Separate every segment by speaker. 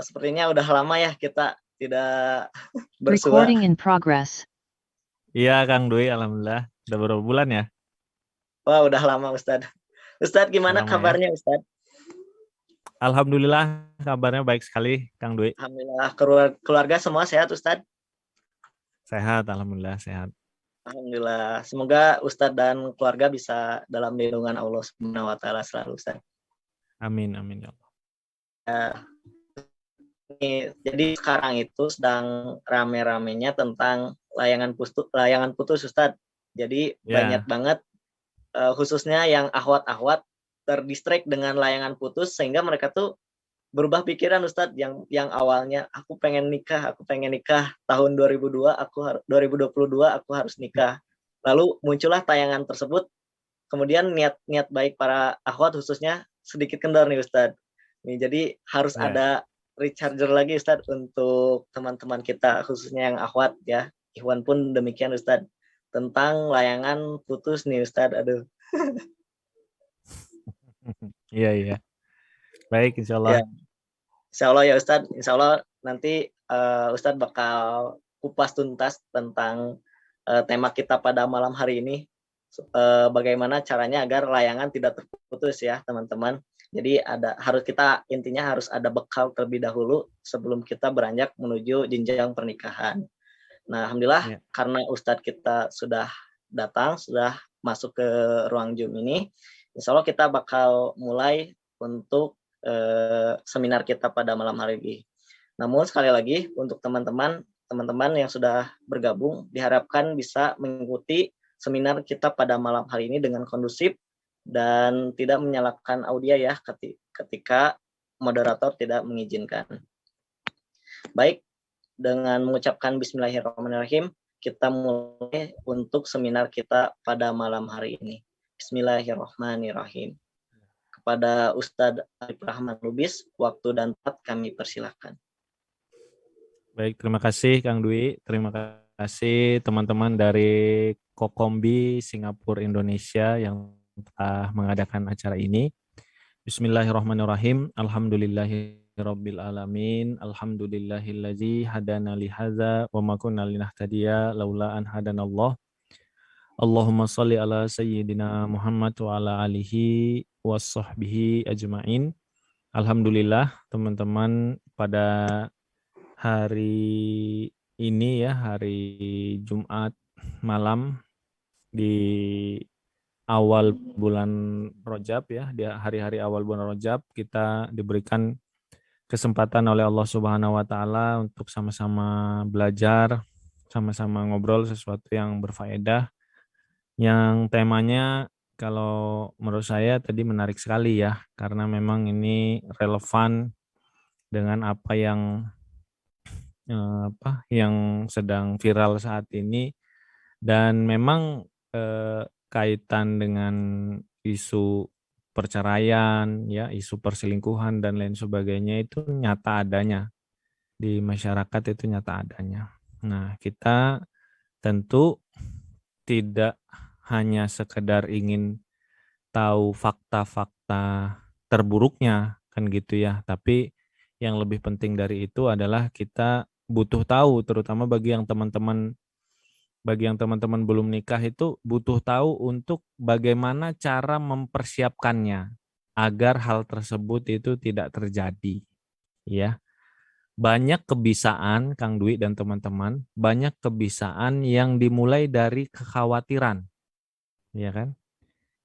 Speaker 1: Sepertinya udah lama ya kita tidak bersua.
Speaker 2: Recording in progress.
Speaker 3: Iya Kang Dwi, alhamdulillah. Udah berapa bulan ya?
Speaker 1: Wah, udah lama Ustadz. Ustadz gimana
Speaker 3: Lama ya.
Speaker 1: kabarnya Ustadz?
Speaker 3: Alhamdulillah kabarnya baik sekali Kang Dwi.
Speaker 1: Alhamdulillah keluarga semua sehat Ustadz.
Speaker 3: Sehat, alhamdulillah sehat.
Speaker 1: Alhamdulillah. Semoga Ustadz dan keluarga bisa dalam lindungan Allah Subhanahu wa taala selalu Ustadz.
Speaker 3: Amin amin ya Allah.
Speaker 1: Jadi sekarang itu sedang rame-ramenya tentang layangan putus Ustadz. Jadi banyak banget khususnya yang ahwat-ahwat terdistract dengan layangan putus sehingga mereka tuh berubah pikiran Ustadz yang awalnya aku pengen nikah tahun 2022 aku harus nikah. Lalu muncullah tayangan tersebut. Kemudian niat baik para ahwat khususnya sedikit kendor nih Ustadz. Nih jadi harus ada recharger lagi Ustadz untuk teman-teman kita khususnya yang akhwat ya. Ikhwan pun demikian Ustadz. Tentang layangan putus nih Ustadz. Aduh.
Speaker 3: Iya. Baik insyaallah.
Speaker 1: Ya. Insyaallah ya Ustadz. Insyaallah nanti Ustadz bakal kupas tuntas tentang tema kita pada malam hari ini. Bagaimana caranya agar layangan tidak terputus ya teman-teman. Jadi intinya harus ada bekal terlebih dahulu sebelum kita beranjak menuju jenjang pernikahan. Nah, alhamdulillah karena Ustadz kita sudah datang, sudah masuk ke ruang Zoom ini, insya Allah kita bakal mulai untuk seminar kita pada malam hari ini. Namun sekali lagi untuk teman-teman yang sudah bergabung diharapkan bisa mengikuti seminar kita pada malam hari ini dengan kondusif dan tidak menyalakan audio ya ketika moderator tidak mengizinkan. Baik, dengan mengucapkan bismillahirrahmanirrahim, kita mulai untuk seminar kita pada malam hari ini. Bismillahirrahmanirrahim. Kepada Ustadz Arif Rahman Lubis, waktu dan tempat kami persilahkan.
Speaker 3: Baik, terima kasih Kang Dwi. Terima kasih teman-teman dari Kokombi Singapura Indonesia yang telah mengadakan acara ini. Bismillahirrahmanirrahim. Alhamdulillahirabbil alamin. Alhamdulillahillazi hadana li hadza wa ma kunna linahtadiya laula an hadanallah. Allahumma shalli ala sayyidina Muhammad wa ala alihi washabbihi ajmain. Alhamdulillah teman-teman, pada hari ini ya, hari Jumat malam di awal bulan Rajab ya, di hari-hari awal bulan Rajab kita diberikan kesempatan oleh Allah Subhanahu wa taala untuk sama-sama belajar, sama-sama ngobrol sesuatu yang berfaedah. Yang temanya kalau menurut saya tadi menarik sekali ya, karena memang ini relevan dengan apa yang sedang viral saat ini, dan memang kaitan dengan isu perceraian, ya, isu perselingkuhan dan lain sebagainya itu nyata adanya di masyarakat, itu nyata adanya. Nah, kita tentu tidak hanya sekedar ingin tahu fakta-fakta terburuknya kan gitu ya, tapi yang lebih penting dari itu adalah kita butuh tahu, terutama bagi yang teman-teman belum nikah itu butuh tahu untuk bagaimana cara mempersiapkannya agar hal tersebut itu tidak terjadi. Ya. Banyak kebisaan Kang Dwi dan teman-teman, banyak kebisaan yang dimulai dari kekhawatiran. Ya kan?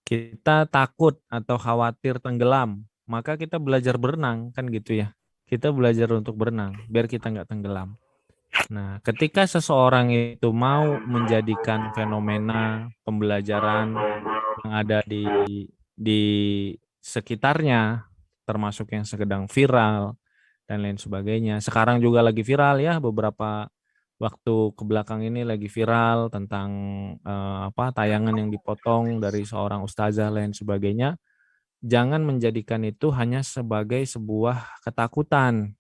Speaker 3: Kita takut atau khawatir tenggelam, maka kita belajar berenang kan gitu ya. Kita belajar untuk berenang biar kita nggak tenggelam. Nah, ketika seseorang itu mau menjadikan fenomena pembelajaran yang ada di sekitarnya, termasuk yang sedang viral dan lain sebagainya. Sekarang juga lagi viral ya, beberapa waktu ke belakang ini lagi viral tentang tayangan yang dipotong dari seorang ustazah lain sebagainya. Jangan menjadikan itu hanya sebagai sebuah ketakutan,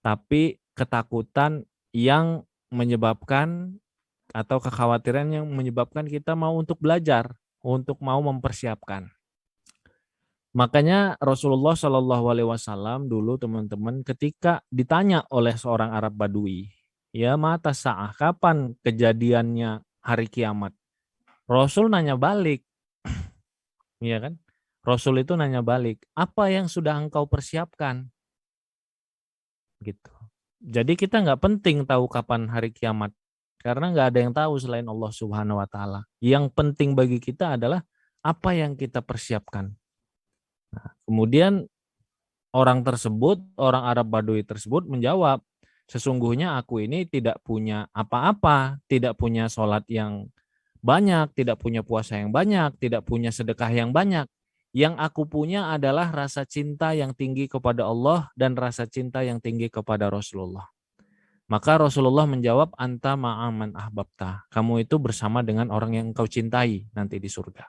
Speaker 3: tapi ketakutan yang menyebabkan atau kekhawatiran yang menyebabkan kita mau untuk belajar, untuk mau mempersiapkan. Makanya Rasulullah Shallallahu Alaihi Wasallam dulu teman-teman ketika ditanya oleh seorang Arab Badui, ya mata sa'ah, kapan kejadiannya hari kiamat? Rasul nanya balik, ya kan? Rasul itu nanya balik, apa yang sudah engkau persiapkan? Gitu. Jadi kita nggak penting tahu kapan hari kiamat, karena nggak ada yang tahu selain Allah Subhanahu Wa Taala. Yang penting bagi kita adalah apa yang kita persiapkan. Nah, kemudian orang Arab Badui tersebut menjawab, sesungguhnya aku ini tidak punya apa-apa, tidak punya sholat yang banyak, tidak punya puasa yang banyak, tidak punya sedekah yang banyak. Yang aku punya adalah rasa cinta yang tinggi kepada Allah dan rasa cinta yang tinggi kepada Rasulullah. Maka Rasulullah menjawab, anta ma'aman ahbabta. Kamu itu bersama dengan orang yang engkau cintai nanti di surga.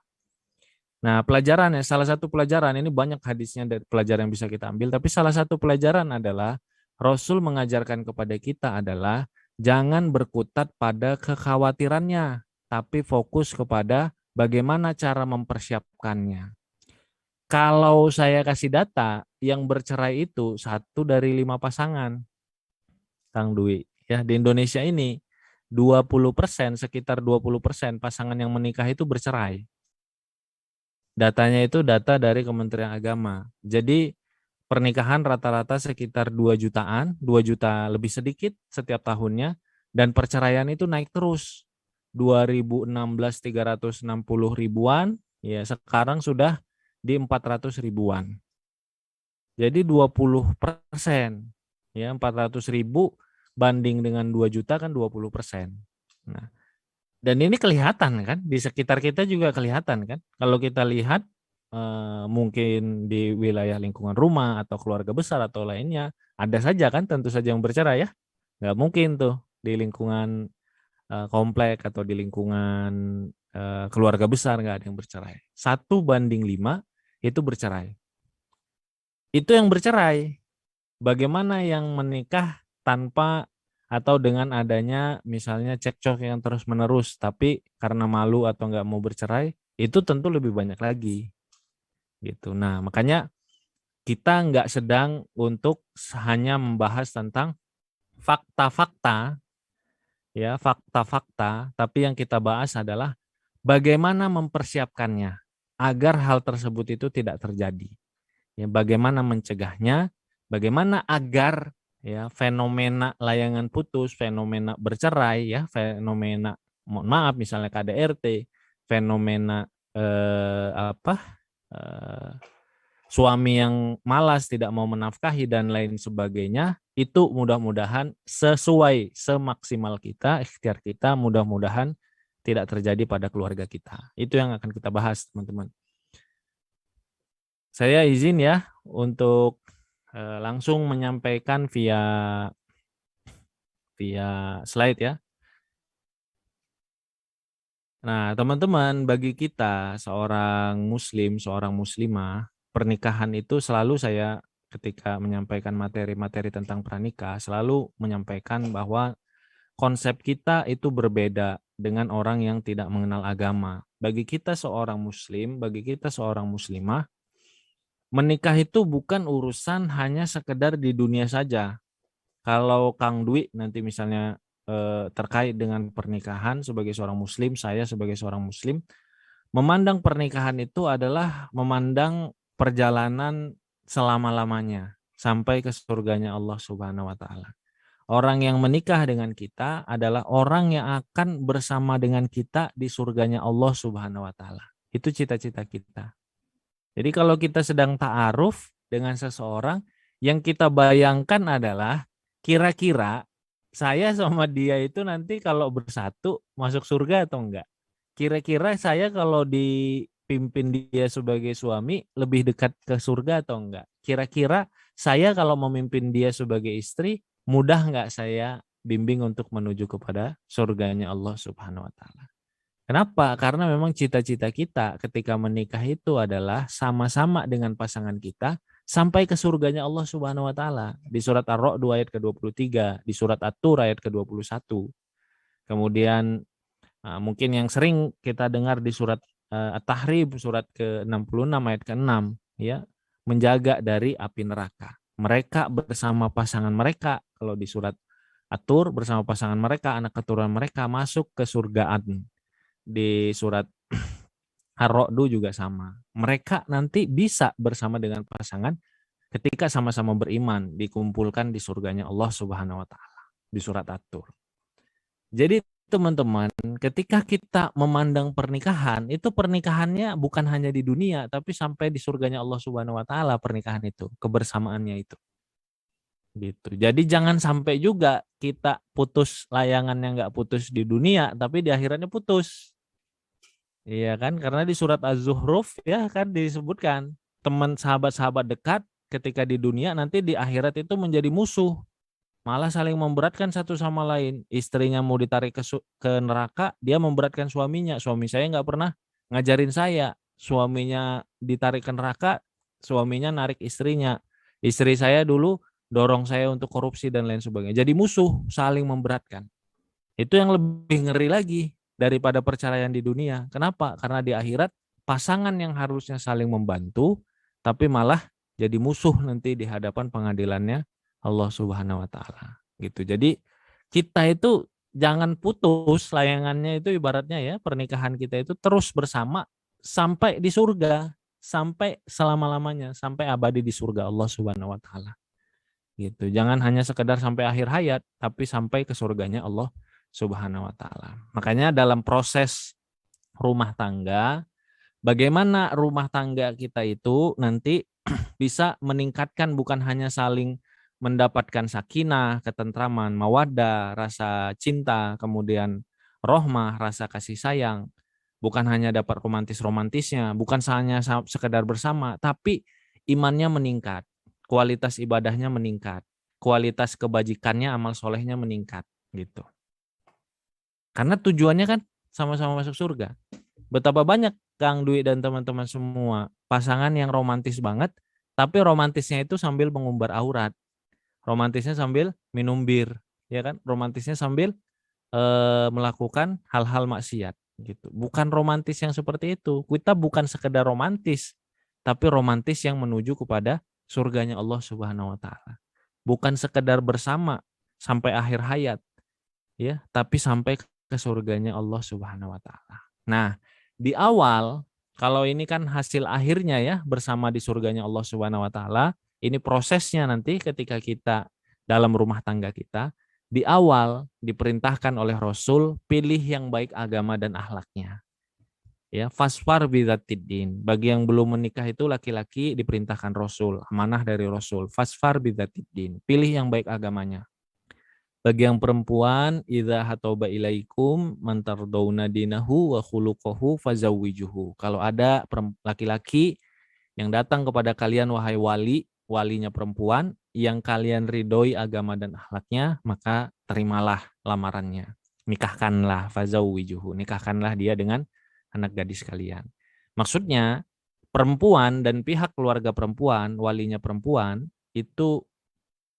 Speaker 3: Nah, pelajarannya, salah satu pelajaran, ini banyak hadisnya dari pelajaran yang bisa kita ambil, tapi salah satu pelajaran adalah Rasul mengajarkan kepada kita adalah jangan berkutat pada kekhawatirannya, tapi fokus kepada bagaimana cara mempersiapkannya. Kalau saya kasih data, yang bercerai itu 1 dari 5 pasangan, Kang Dwi. Ya, di Indonesia ini 20%, sekitar 20% pasangan yang menikah itu bercerai. Datanya itu data dari Kementerian Agama. Jadi pernikahan rata-rata sekitar 2 jutaan, 2 juta lebih sedikit setiap tahunnya, dan perceraian itu naik terus. 2016 360 ribuan, ya sekarang sudah di 400 ribuan. Jadi 20%, ya 400 ribu banding dengan 2 juta kan 20%. Nah, dan ini kelihatan kan, di sekitar kita juga kelihatan kan. Kalau kita lihat mungkin di wilayah lingkungan rumah atau keluarga besar atau lainnya, ada saja kan tentu saja yang bercerai ya. Nggak mungkin tuh di lingkungan komplek atau di lingkungan keluarga besar nggak ada yang bercerai. 1 banding 5 itu bercerai. Itu yang bercerai. Bagaimana yang menikah tanpa atau dengan adanya misalnya cekcok yang terus-menerus, tapi karena malu atau nggak mau bercerai, itu tentu lebih banyak lagi. Gitu. Nah, makanya kita nggak sedang untuk hanya membahas tentang fakta-fakta, ya fakta-fakta, tapi yang kita bahas adalah bagaimana mempersiapkannya agar hal tersebut itu tidak terjadi. Ya, bagaimana mencegahnya, bagaimana agar ya fenomena layangan putus, fenomena bercerai, ya fenomena mohon maaf misalnya KDRT, fenomena suami yang malas tidak mau menafkahi dan lain sebagainya, itu mudah-mudahan sesuai semaksimal kita, ikhtiar kita, mudah-mudahan tidak terjadi pada keluarga kita. Itu yang akan kita bahas, teman-teman. Saya izin ya untuk langsung menyampaikan via slide ya. Nah, teman-teman, bagi kita seorang muslim, seorang muslimah, pernikahan itu selalu saya ketika menyampaikan materi-materi tentang pranikah selalu menyampaikan bahwa konsep kita itu berbeda dengan orang yang tidak mengenal agama. Bagi kita seorang muslim, bagi kita seorang muslimah, menikah itu bukan urusan hanya sekedar di dunia saja. Kalau Kang Dwi nanti misalnya terkait dengan pernikahan sebagai seorang muslim, saya sebagai seorang muslim, memandang pernikahan itu adalah memandang perjalanan selama-lamanya sampai ke surganya Allah Subhanahu wa taala. Orang yang menikah dengan kita adalah orang yang akan bersama dengan kita di surganya Allah Subhanahu wa taala. Itu cita-cita kita. Jadi kalau kita sedang ta'aruf dengan seseorang, yang kita bayangkan adalah kira-kira saya sama dia itu nanti kalau bersatu masuk surga atau enggak. Kira-kira saya kalau dipimpin dia sebagai suami lebih dekat ke surga atau enggak. Kira-kira saya kalau memimpin dia sebagai istri, mudah enggak saya bimbing untuk menuju kepada surganya Allah Subhanahu wa taala. Kenapa? Karena memang cita-cita kita ketika menikah itu adalah sama-sama dengan pasangan kita sampai ke surganya Allah Subhanahu wa taala. Di surat Ar-Ra'd ayat ke-23, di surat At-Tur ayat ke-21. Kemudian mungkin yang sering kita dengar di surat At-Tahrim surat ke-66 ayat ke-6 ya, menjaga dari api neraka. Mereka bersama pasangan mereka, kalau di surat At-Tur bersama pasangan mereka, anak keturunan mereka masuk ke surga Adn. Di surat Ar-Ra'du juga sama. Mereka nanti bisa bersama dengan pasangan ketika sama-sama beriman dikumpulkan di surganya Allah Subhanahu wa taala di surat At-Tur. Jadi teman-teman, ketika kita memandang pernikahan, itu pernikahannya bukan hanya di dunia tapi sampai di surganya Allah Subhanahu wa taala pernikahan itu, kebersamaannya itu. Gitu. Jadi jangan sampai juga kita putus layangannya nggak putus di dunia tapi di akhiratnya putus. Iya kan? Karena di surat Az-Zuhruf ya kan disebutkan teman sahabat-sahabat dekat ketika di dunia nanti di akhirat itu menjadi musuh. Malah saling memberatkan satu sama lain. Istrinya mau ditarik ke neraka, dia memberatkan suaminya. Suami saya nggak pernah ngajarin saya. Suaminya ditarik ke neraka, suaminya narik istrinya. Istri saya dulu dorong saya untuk korupsi dan lain sebagainya. Jadi musuh, saling memberatkan. Itu yang lebih ngeri lagi daripada perceraian di dunia. Kenapa? Karena di akhirat pasangan yang harusnya saling membantu, tapi malah jadi musuh nanti di hadapan pengadilannya Allah Subhanahu wa taala. Gitu. Jadi kita itu jangan putus layangannya itu ibaratnya ya, pernikahan kita itu terus bersama sampai di surga, sampai selama-lamanya, sampai abadi di surga Allah Subhanahu wa taala. Gitu. Jangan hanya sekedar sampai akhir hayat, tapi sampai ke surganya Allah Subhanahu wa taala. Makanya dalam proses rumah tangga, bagaimana rumah tangga kita itu nanti bisa meningkatkan bukan hanya saling mendapatkan sakinah, ketentraman, mawaddah, rasa cinta, kemudian rohmah, rasa kasih sayang, bukan hanya dapat romantis-romantisnya, bukan hanya sekedar bersama, tapi imannya meningkat, kualitas ibadahnya meningkat, kualitas kebajikannya, amal solehnya meningkat, gitu. Karena tujuannya kan sama-sama masuk surga. Betapa banyak Kang Dwi dan teman-teman semua pasangan yang romantis banget, tapi romantisnya itu sambil mengumbar aurat, romantisnya sambil minum bir, ya kan? Romantisnya sambil melakukan hal-hal maksiat, gitu. Bukan romantis yang seperti itu. Kita bukan sekedar romantis, tapi romantis yang menuju kepada surganya Allah Subhanahu wa taala. Bukan sekedar bersama sampai akhir hayat, ya, tapi sampai ke surganya Allah Subhanahu wa taala. Nah, di awal kalau ini kan hasil akhirnya ya bersama di surganya Allah Subhanahu wa taala, ini prosesnya nanti ketika kita dalam rumah tangga kita, di awal diperintahkan oleh Rasul pilih yang baik agama dan akhlaknya. Ya, fasfar bidzatiddin. Bagi yang belum menikah itu laki-laki diperintahkan Rasul, amanah dari Rasul. Fasfar bidzatiddin. Pilih yang baik agamanya. Bagi yang perempuan, idza hatoba ilaikum man tardawna dinahu wa khuluquhu fazawwijuhu. Kalau ada laki-laki yang datang kepada kalian wahai walinya perempuan yang kalian ridhoi agama dan akhlaknya, maka terimalah lamarannya. Nikahkanlah fazawwijuhu. Nikahkanlah dia dengan anak gadis kalian. Maksudnya perempuan dan pihak keluarga perempuan, walinya perempuan itu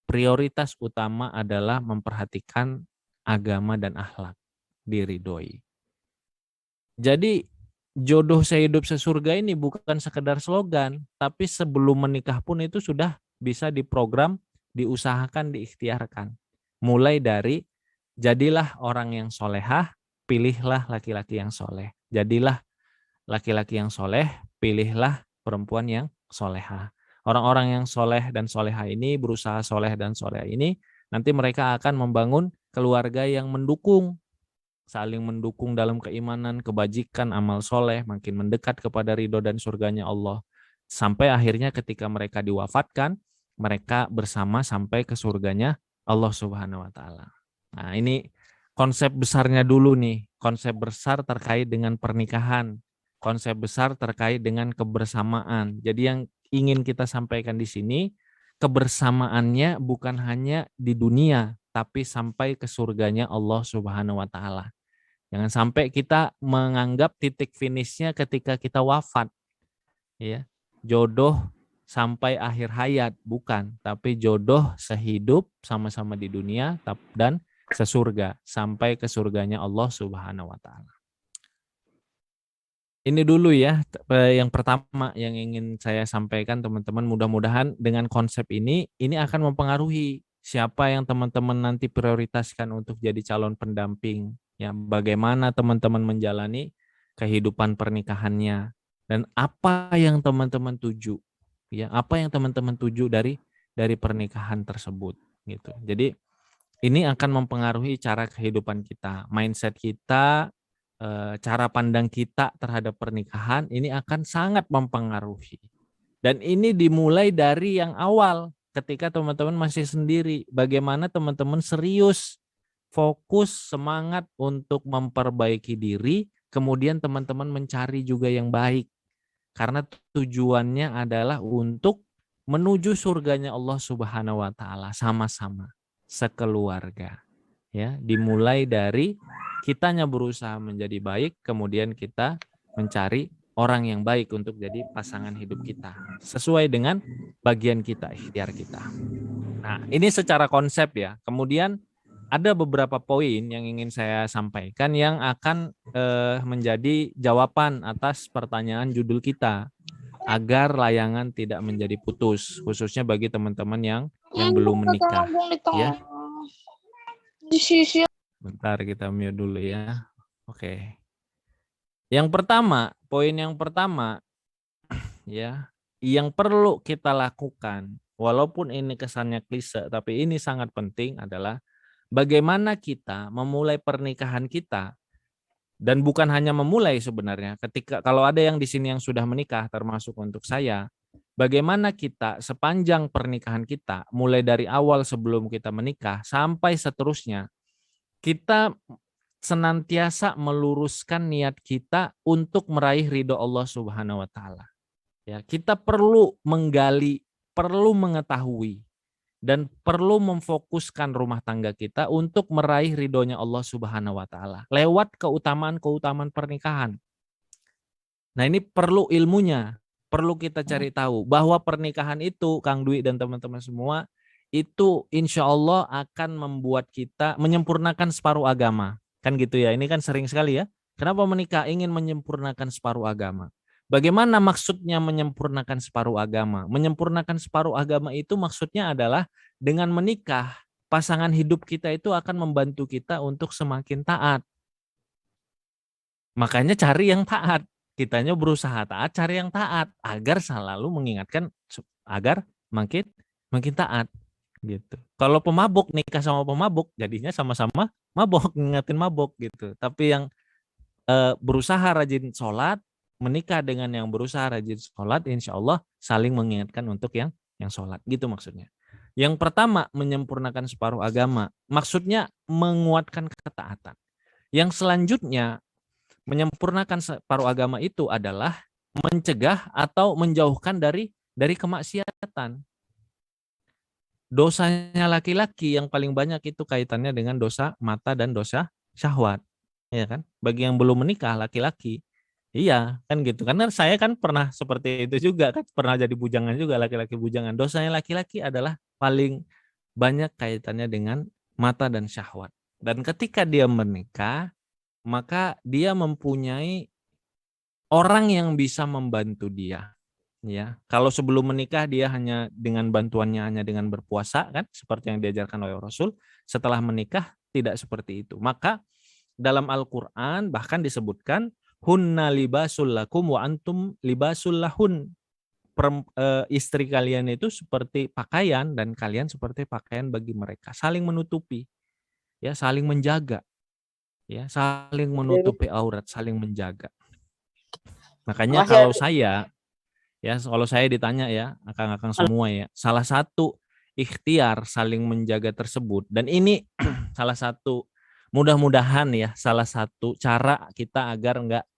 Speaker 3: prioritas utama adalah memperhatikan agama dan akhlak, diridhoi. Jadi jodoh sehidup sesurga ini bukan sekedar slogan, tapi sebelum menikah pun itu sudah bisa diprogram, diusahakan, diikhtiarkan. Mulai dari jadilah orang yang solehah, pilihlah laki-laki yang soleh. Jadilah laki-laki yang soleh, pilihlah perempuan yang solehah. Orang-orang yang soleh dan solehah ini, berusaha soleh dan solehah ini, nanti mereka akan membangun keluarga yang mendukung, saling mendukung dalam keimanan, kebajikan, amal soleh, makin mendekat kepada ridho dan surganya Allah. Sampai akhirnya ketika mereka diwafatkan, mereka bersama sampai ke surganya Allah Subhanahu wa taala. Nah, ini konsep besarnya dulu nih, konsep besar terkait dengan pernikahan, konsep besar terkait dengan kebersamaan. Jadi yang ingin kita sampaikan di sini, kebersamaannya bukan hanya di dunia, tapi sampai ke surganya Allah Subhanahu wa taala. Jangan sampai kita menganggap titik finishnya ketika kita wafat. Ya. Jodoh sampai akhir hayat, bukan, tapi jodoh sehidup sama-sama di dunia dan sesurga sampai ke surganya Allah Subhanahu wa taala. ini dulu ya, yang pertama yang ingin saya sampaikan teman-teman, mudah-mudahan dengan konsep ini akan mempengaruhi siapa yang teman-teman nanti prioritaskan untuk jadi calon pendamping, ya, bagaimana teman-teman menjalani kehidupan pernikahannya dan apa yang teman-teman tuju, ya, apa yang teman-teman tuju dari pernikahan tersebut gitu. Jadi ini akan mempengaruhi cara kehidupan kita, mindset kita, cara pandang kita terhadap pernikahan ini akan sangat mempengaruhi. Dan ini dimulai dari yang awal ketika teman-teman masih sendiri. Bagaimana teman-teman serius, fokus, semangat untuk memperbaiki diri, kemudian teman-teman mencari juga yang baik. Karena tujuannya adalah untuk menuju surganya Allah Subhanahu wa taala sama-sama sekeluarga. Ya, dimulai dari kitanya berusaha menjadi baik, kemudian kita mencari orang yang baik untuk jadi pasangan hidup kita sesuai dengan bagian kita, ikhtiar kita. Nah, ini secara konsep ya. Kemudian ada beberapa poin yang ingin saya sampaikan yang akan menjadi jawaban atas pertanyaan judul kita agar layangan tidak menjadi putus, khususnya bagi teman-teman yang belum menikah. Ya. Bentar kita mute dulu ya. Oke. Yang pertama, poin yang pertama ya, yang perlu kita lakukan walaupun ini kesannya klise tapi ini sangat penting adalah bagaimana kita memulai pernikahan kita. Dan bukan hanya memulai sebenarnya, ketika kalau ada yang di sini yang sudah menikah termasuk untuk saya, bagaimana kita sepanjang pernikahan kita, mulai dari awal sebelum kita menikah sampai seterusnya, kita senantiasa meluruskan niat kita untuk meraih ridho Allah Subhanahu wa taala. Ya, kita perlu menggali, perlu mengetahui dan perlu memfokuskan rumah tangga kita untuk meraih ridhonya Allah Subhanahu wa taala lewat keutamaan-keutamaan pernikahan. Nah, ini perlu ilmunya, perlu kita cari tahu bahwa pernikahan itu Kang Dwi dan teman-teman semua itu insya Allah akan membuat kita menyempurnakan separuh agama. Kan gitu ya, ini kan sering sekali ya. Kenapa menikah? Ingin menyempurnakan separuh agama. Bagaimana maksudnya menyempurnakan separuh agama? Menyempurnakan separuh agama itu maksudnya adalah dengan menikah, pasangan hidup kita itu akan membantu kita untuk semakin taat. Makanya cari yang taat. Kitanya berusaha taat, cari yang taat agar selalu mengingatkan agar makin taat gitu. Kalau pemabuk nikah sama pemabuk jadinya sama-sama mabok, ngingetin mabok gitu. Tapi yang berusaha rajin sholat, menikah dengan yang berusaha rajin sholat, insya Allah saling mengingatkan untuk yang sholat gitu maksudnya. Yang pertama menyempurnakan separuh agama, maksudnya menguatkan ketaatan. Yang selanjutnya menyempurnakan separuh agama itu adalah mencegah atau menjauhkan dari kemaksiatan. Dosanya laki-laki yang paling banyak itu kaitannya dengan dosa mata dan dosa syahwat, ya kan? Bagi yang belum menikah laki-laki, iya kan gitu. Karena saya kan pernah seperti itu juga kan, pernah jadi bujangan juga, laki-laki bujangan. Dosanya laki-laki adalah paling banyak kaitannya dengan mata dan syahwat. Dan ketika dia menikah, maka dia mempunyai orang yang bisa membantu dia. Ya, kalau sebelum menikah dia hanya dengan bantuannya hanya dengan berpuasa kan, seperti yang diajarkan oleh Rasul. Setelah menikah tidak seperti itu. Maka dalam Al-Qur'an bahkan disebutkan hunna libasul lakum wa antum libasul lahun. Istri kalian itu seperti pakaian dan kalian seperti pakaian bagi mereka. Saling menutupi, ya, saling menjaga, ya, saling menutupi aurat, saling menjaga. Makanya kalau saya ditanya ya, akang-akang semua ya, salah satu ikhtiar saling menjaga tersebut, dan ini salah satu mudah-mudahan ya, salah satu cara kita agar enggak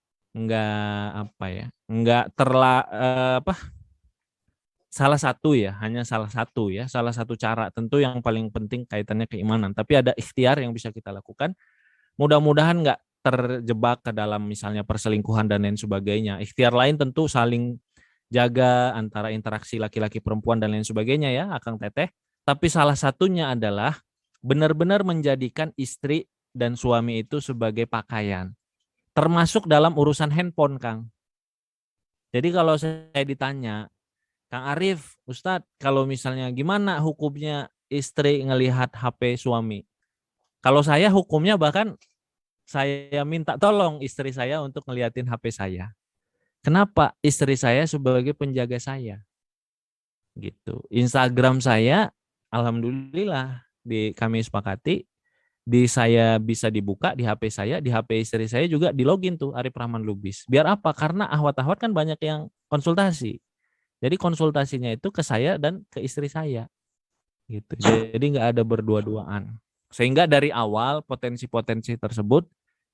Speaker 3: salah satu ya, hanya salah satu cara, tentu yang paling penting kaitannya keimanan, tapi ada ikhtiar yang bisa kita lakukan. Mudah-mudahan enggak terjebak ke dalam misalnya perselingkuhan dan lain sebagainya. Ikhtiar lain tentu saling jaga antara interaksi laki-laki perempuan dan lain sebagainya ya, Akang Teteh. Tapi salah satunya adalah benar-benar menjadikan istri dan suami itu sebagai pakaian. Termasuk dalam urusan handphone, Kang. Jadi kalau saya ditanya, Kang Arif, Ustadz, kalau misalnya gimana hukumnya istri ngelihat HP suami? Kalau saya hukumnya bahkan saya minta tolong istri saya untuk ngeliatin HP saya. Kenapa? Istri saya sebagai penjaga saya. Gitu. Instagram saya, alhamdulillah kami sepakati di saya bisa dibuka di HP saya, di HP istri saya juga di login tuh Arif Rahman Lubis. Biar apa? Karena ahwat-ahwat kan banyak yang konsultasi. Jadi konsultasinya itu ke saya dan ke istri saya gitu. Jadi nggak ada berdua-duaan. Sehingga dari awal potensi-potensi tersebut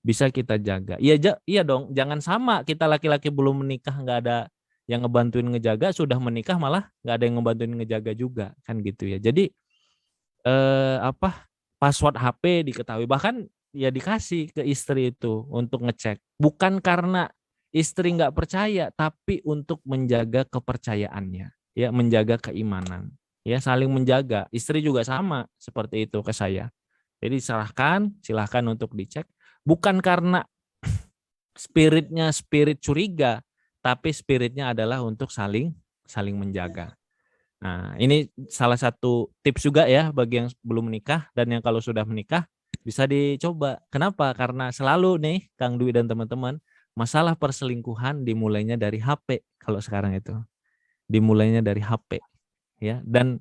Speaker 3: bisa kita jaga. Iya dong, jangan sama kita laki-laki belum menikah nggak ada yang ngebantuin ngejaga, sudah menikah malah nggak ada yang ngebantuin ngejaga juga kan gitu ya. Jadi password HP diketahui, bahkan ya dikasih ke istri itu untuk ngecek. Bukan karena istri nggak percaya, tapi untuk menjaga kepercayaannya, ya menjaga keimanan, ya saling menjaga. Istri juga sama seperti itu ke saya. Jadi silahkan untuk dicek. Bukan karena spiritnya spirit curiga, tapi spiritnya adalah untuk saling menjaga. Nah, ini salah satu tips juga ya bagi yang belum menikah dan yang kalau sudah menikah bisa dicoba. Kenapa? Karena selalu nih Kang Dwi dan teman-teman, masalah perselingkuhan dimulainya dari HP kalau sekarang itu. Dimulainya dari HP ya, dan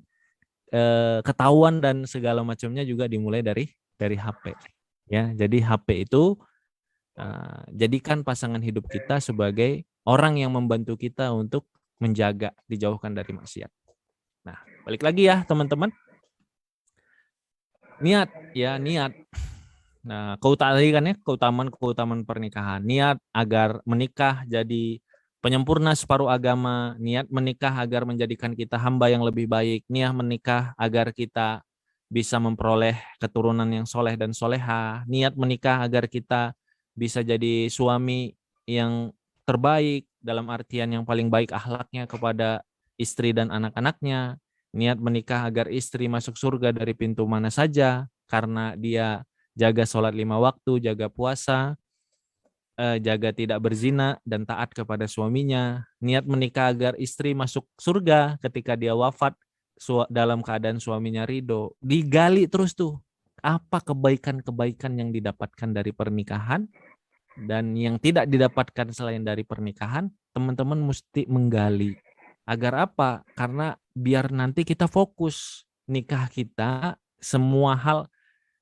Speaker 3: ketahuan dan segala macamnya juga dimulai dari HP ya. Jadi HP itu jadikan pasangan hidup kita sebagai orang yang membantu kita untuk menjaga dijauhkan dari maksiat. Nah, balik lagi ya teman-teman. Niat. Nah, keutamaan pernikahan. Niat agar menikah jadi penyempurna separuh agama. Niat menikah agar menjadikan kita hamba yang lebih baik. Niat menikah agar kita bisa memperoleh keturunan yang soleh dan soleha. Niat menikah agar kita bisa jadi suami yang terbaik dalam artian yang paling baik akhlaknya kepada istri dan anak-anaknya. Niat menikah agar istri masuk surga dari pintu mana saja karena dia jaga sholat 5 waktu, jaga puasa, jaga tidak berzina dan taat kepada suaminya. Niat menikah agar istri masuk surga ketika dia wafat dalam keadaan suaminya ridho. Digali terus tuh apa kebaikan-kebaikan yang didapatkan dari pernikahan dan yang tidak didapatkan selain dari pernikahan. Teman-teman mesti menggali. Agar apa? Karena biar nanti kita fokus nikah kita semua hal.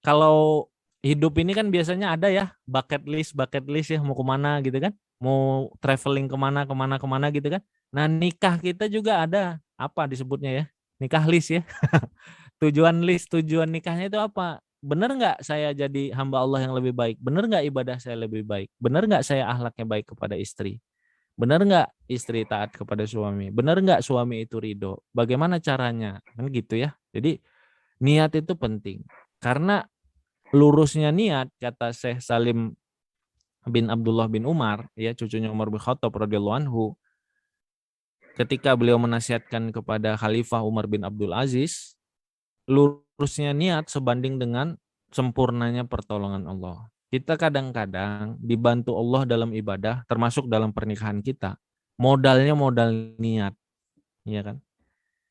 Speaker 3: Kalau hidup ini kan biasanya ada ya bucket list ya, mau kemana gitu kan, mau traveling kemana gitu kan. Nah nikah kita juga ada apa disebutnya ya, nikah list ya. Tujuan nikahnya itu apa? Benar nggak saya jadi hamba Allah yang lebih baik? Benar nggak ibadah saya lebih baik? Benar nggak saya akhlaknya baik kepada istri? Benar nggak istri taat kepada suami? Benar nggak suami itu ridho? Bagaimana caranya? Kan gitu ya. Jadi niat itu penting. Karena lurusnya niat, kata Syekh Salim bin Abdullah bin Umar, ya cucunya Umar bin Khattab radhiyallahu anhu, ketika beliau menasihatkan kepada Khalifah Umar bin Abdul Aziz, lurusnya niat sebanding dengan sempurnanya pertolongan Allah. Kita kadang-kadang dibantu Allah dalam ibadah, termasuk dalam pernikahan kita. Modalnya modal niat, ya kan?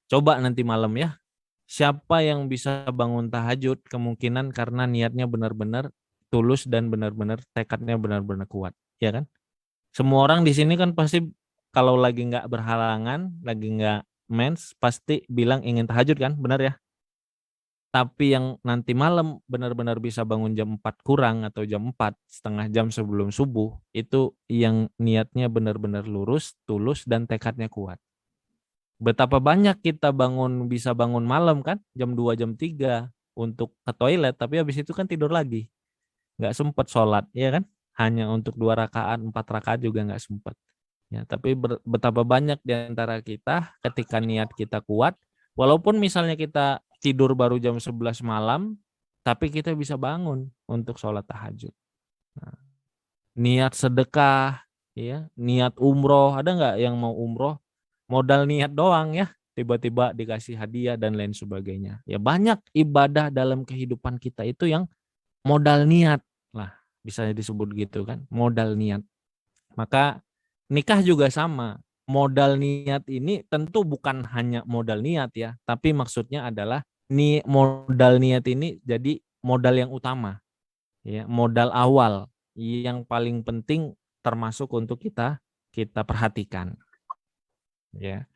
Speaker 3: Coba nanti malam ya, siapa yang bisa bangun tahajud kemungkinan karena niatnya benar-benar tulus dan benar-benar tekadnya benar-benar kuat, ya kan? Semua orang di sini kan pasti kalau lagi nggak berhalangan, lagi nggak mens, pasti bilang ingin tahajud kan, benar ya? Tapi yang nanti malam benar-benar bisa bangun jam 4 kurang atau jam 4, setengah jam sebelum subuh, itu yang niatnya benar-benar lurus, tulus, dan tekadnya kuat. Betapa banyak kita bisa bangun malam kan, jam 2, jam 3 untuk ke toilet, tapi habis itu kan tidur lagi. Nggak sempat sholat, ya kan? Hanya untuk 2 rakaat, 4 rakaat juga nggak sempat. Ya, tapi betapa banyak di antara kita ketika niat kita kuat, walaupun misalnya kita tidur baru jam 11 malam, tapi kita bisa bangun untuk sholat tahajud. Nah, niat sedekah, ya, niat umroh, ada nggak yang mau umroh? Modal niat doang ya, tiba-tiba dikasih hadiah dan lain sebagainya. Ya banyak ibadah dalam kehidupan kita itu yang modal niat lah, bisa disebut gitu kan, modal niat. Maka nikah juga sama, modal niat ini tentu bukan hanya modal niat ya, tapi maksudnya adalah modal niat ini jadi modal yang utama, ya, modal awal yang paling penting termasuk untuk kita perhatikan, ya.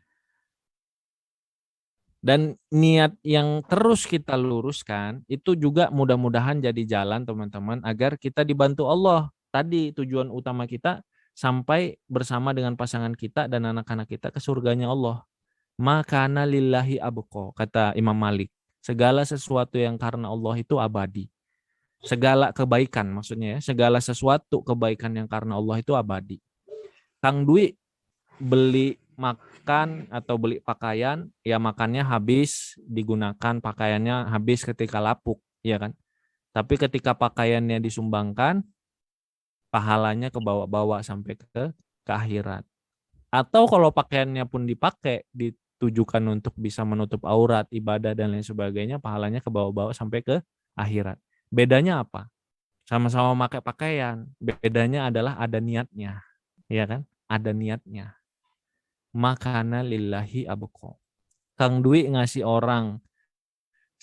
Speaker 3: Dan niat yang terus kita luruskan itu juga mudah-mudahan jadi jalan teman-teman agar kita dibantu Allah. Tadi tujuan utama kita sampai bersama dengan pasangan kita dan anak-anak kita ke surganya Allah. Makana lillahi abqa, kata Imam Malik. Segala sesuatu yang karena Allah itu abadi. Segala kebaikan maksudnya ya, segala sesuatu kebaikan yang karena Allah itu abadi. Kang Dwi beli makan atau beli pakaian, ya makannya habis, digunakan pakaiannya habis ketika lapuk, ya kan? Tapi ketika pakaiannya disumbangkan, pahalanya ke bawah-bawah sampai ke akhirat. Atau kalau pakaiannya pun dipakai, ditujukan untuk bisa menutup aurat, ibadah dan lain sebagainya, pahalanya ke bawah-bawah sampai ke akhirat. Bedanya apa? Sama-sama pakai pakaian, bedanya adalah ada niatnya, ya kan? Ada niatnya. Makana lillahi abqa. Kang Dwi ngasih orang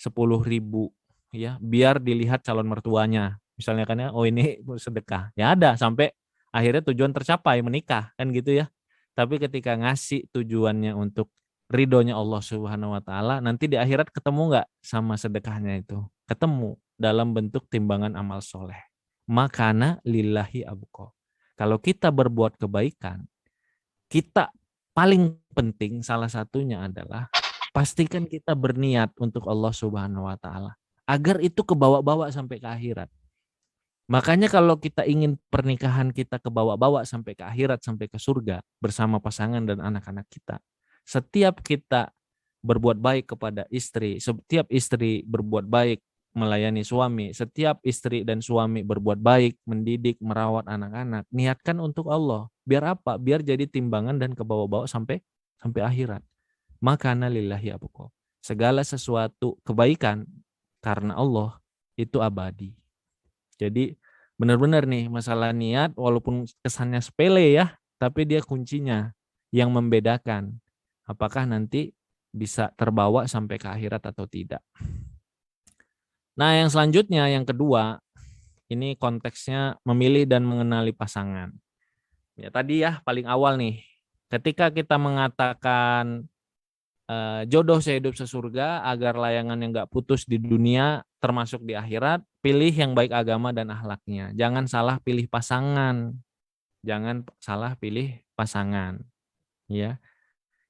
Speaker 3: 10.000 ya, biar dilihat calon mertuanya. Misalnya kan ya, oh ini sedekah. Ya ada sampai akhirnya tujuan tercapai menikah kan gitu ya. Tapi ketika ngasih tujuannya untuk ridhonya Allah Subhanahu wa taala, nanti di akhirat ketemu nggak sama sedekahnya itu? Ketemu dalam bentuk timbangan amal soleh. Makana lillahi abqa. Kalau kita berbuat kebaikan, kita paling penting salah satunya adalah pastikan kita berniat untuk Allah Subhanahu wa taala agar itu kebawa-bawa sampai ke akhirat. Makanya kalau kita ingin pernikahan kita kebawa-bawa sampai ke akhirat, sampai ke surga bersama pasangan dan anak-anak kita. Setiap kita berbuat baik kepada istri, setiap istri berbuat baik melayani suami, setiap istri dan suami berbuat baik, mendidik, merawat anak-anak, niatkan untuk Allah. Biar apa? Biar jadi timbangan dan kebawa-bawa sampai akhirat. Makana lillahi abqa. Segala sesuatu kebaikan karena Allah itu abadi. Jadi benar-benar nih masalah niat walaupun kesannya sepele ya, tapi dia kuncinya yang membedakan apakah nanti bisa terbawa sampai ke akhirat atau tidak. Nah, yang selanjutnya yang kedua, ini konteksnya memilih dan mengenali pasangan. Ya tadi ya paling awal nih, ketika kita mengatakan jodoh sehidup sesurga agar layangannya nggak putus di dunia termasuk di akhirat, pilih yang baik agama dan akhlaknya. Jangan salah pilih pasangan. Jangan salah pilih pasangan. Ya,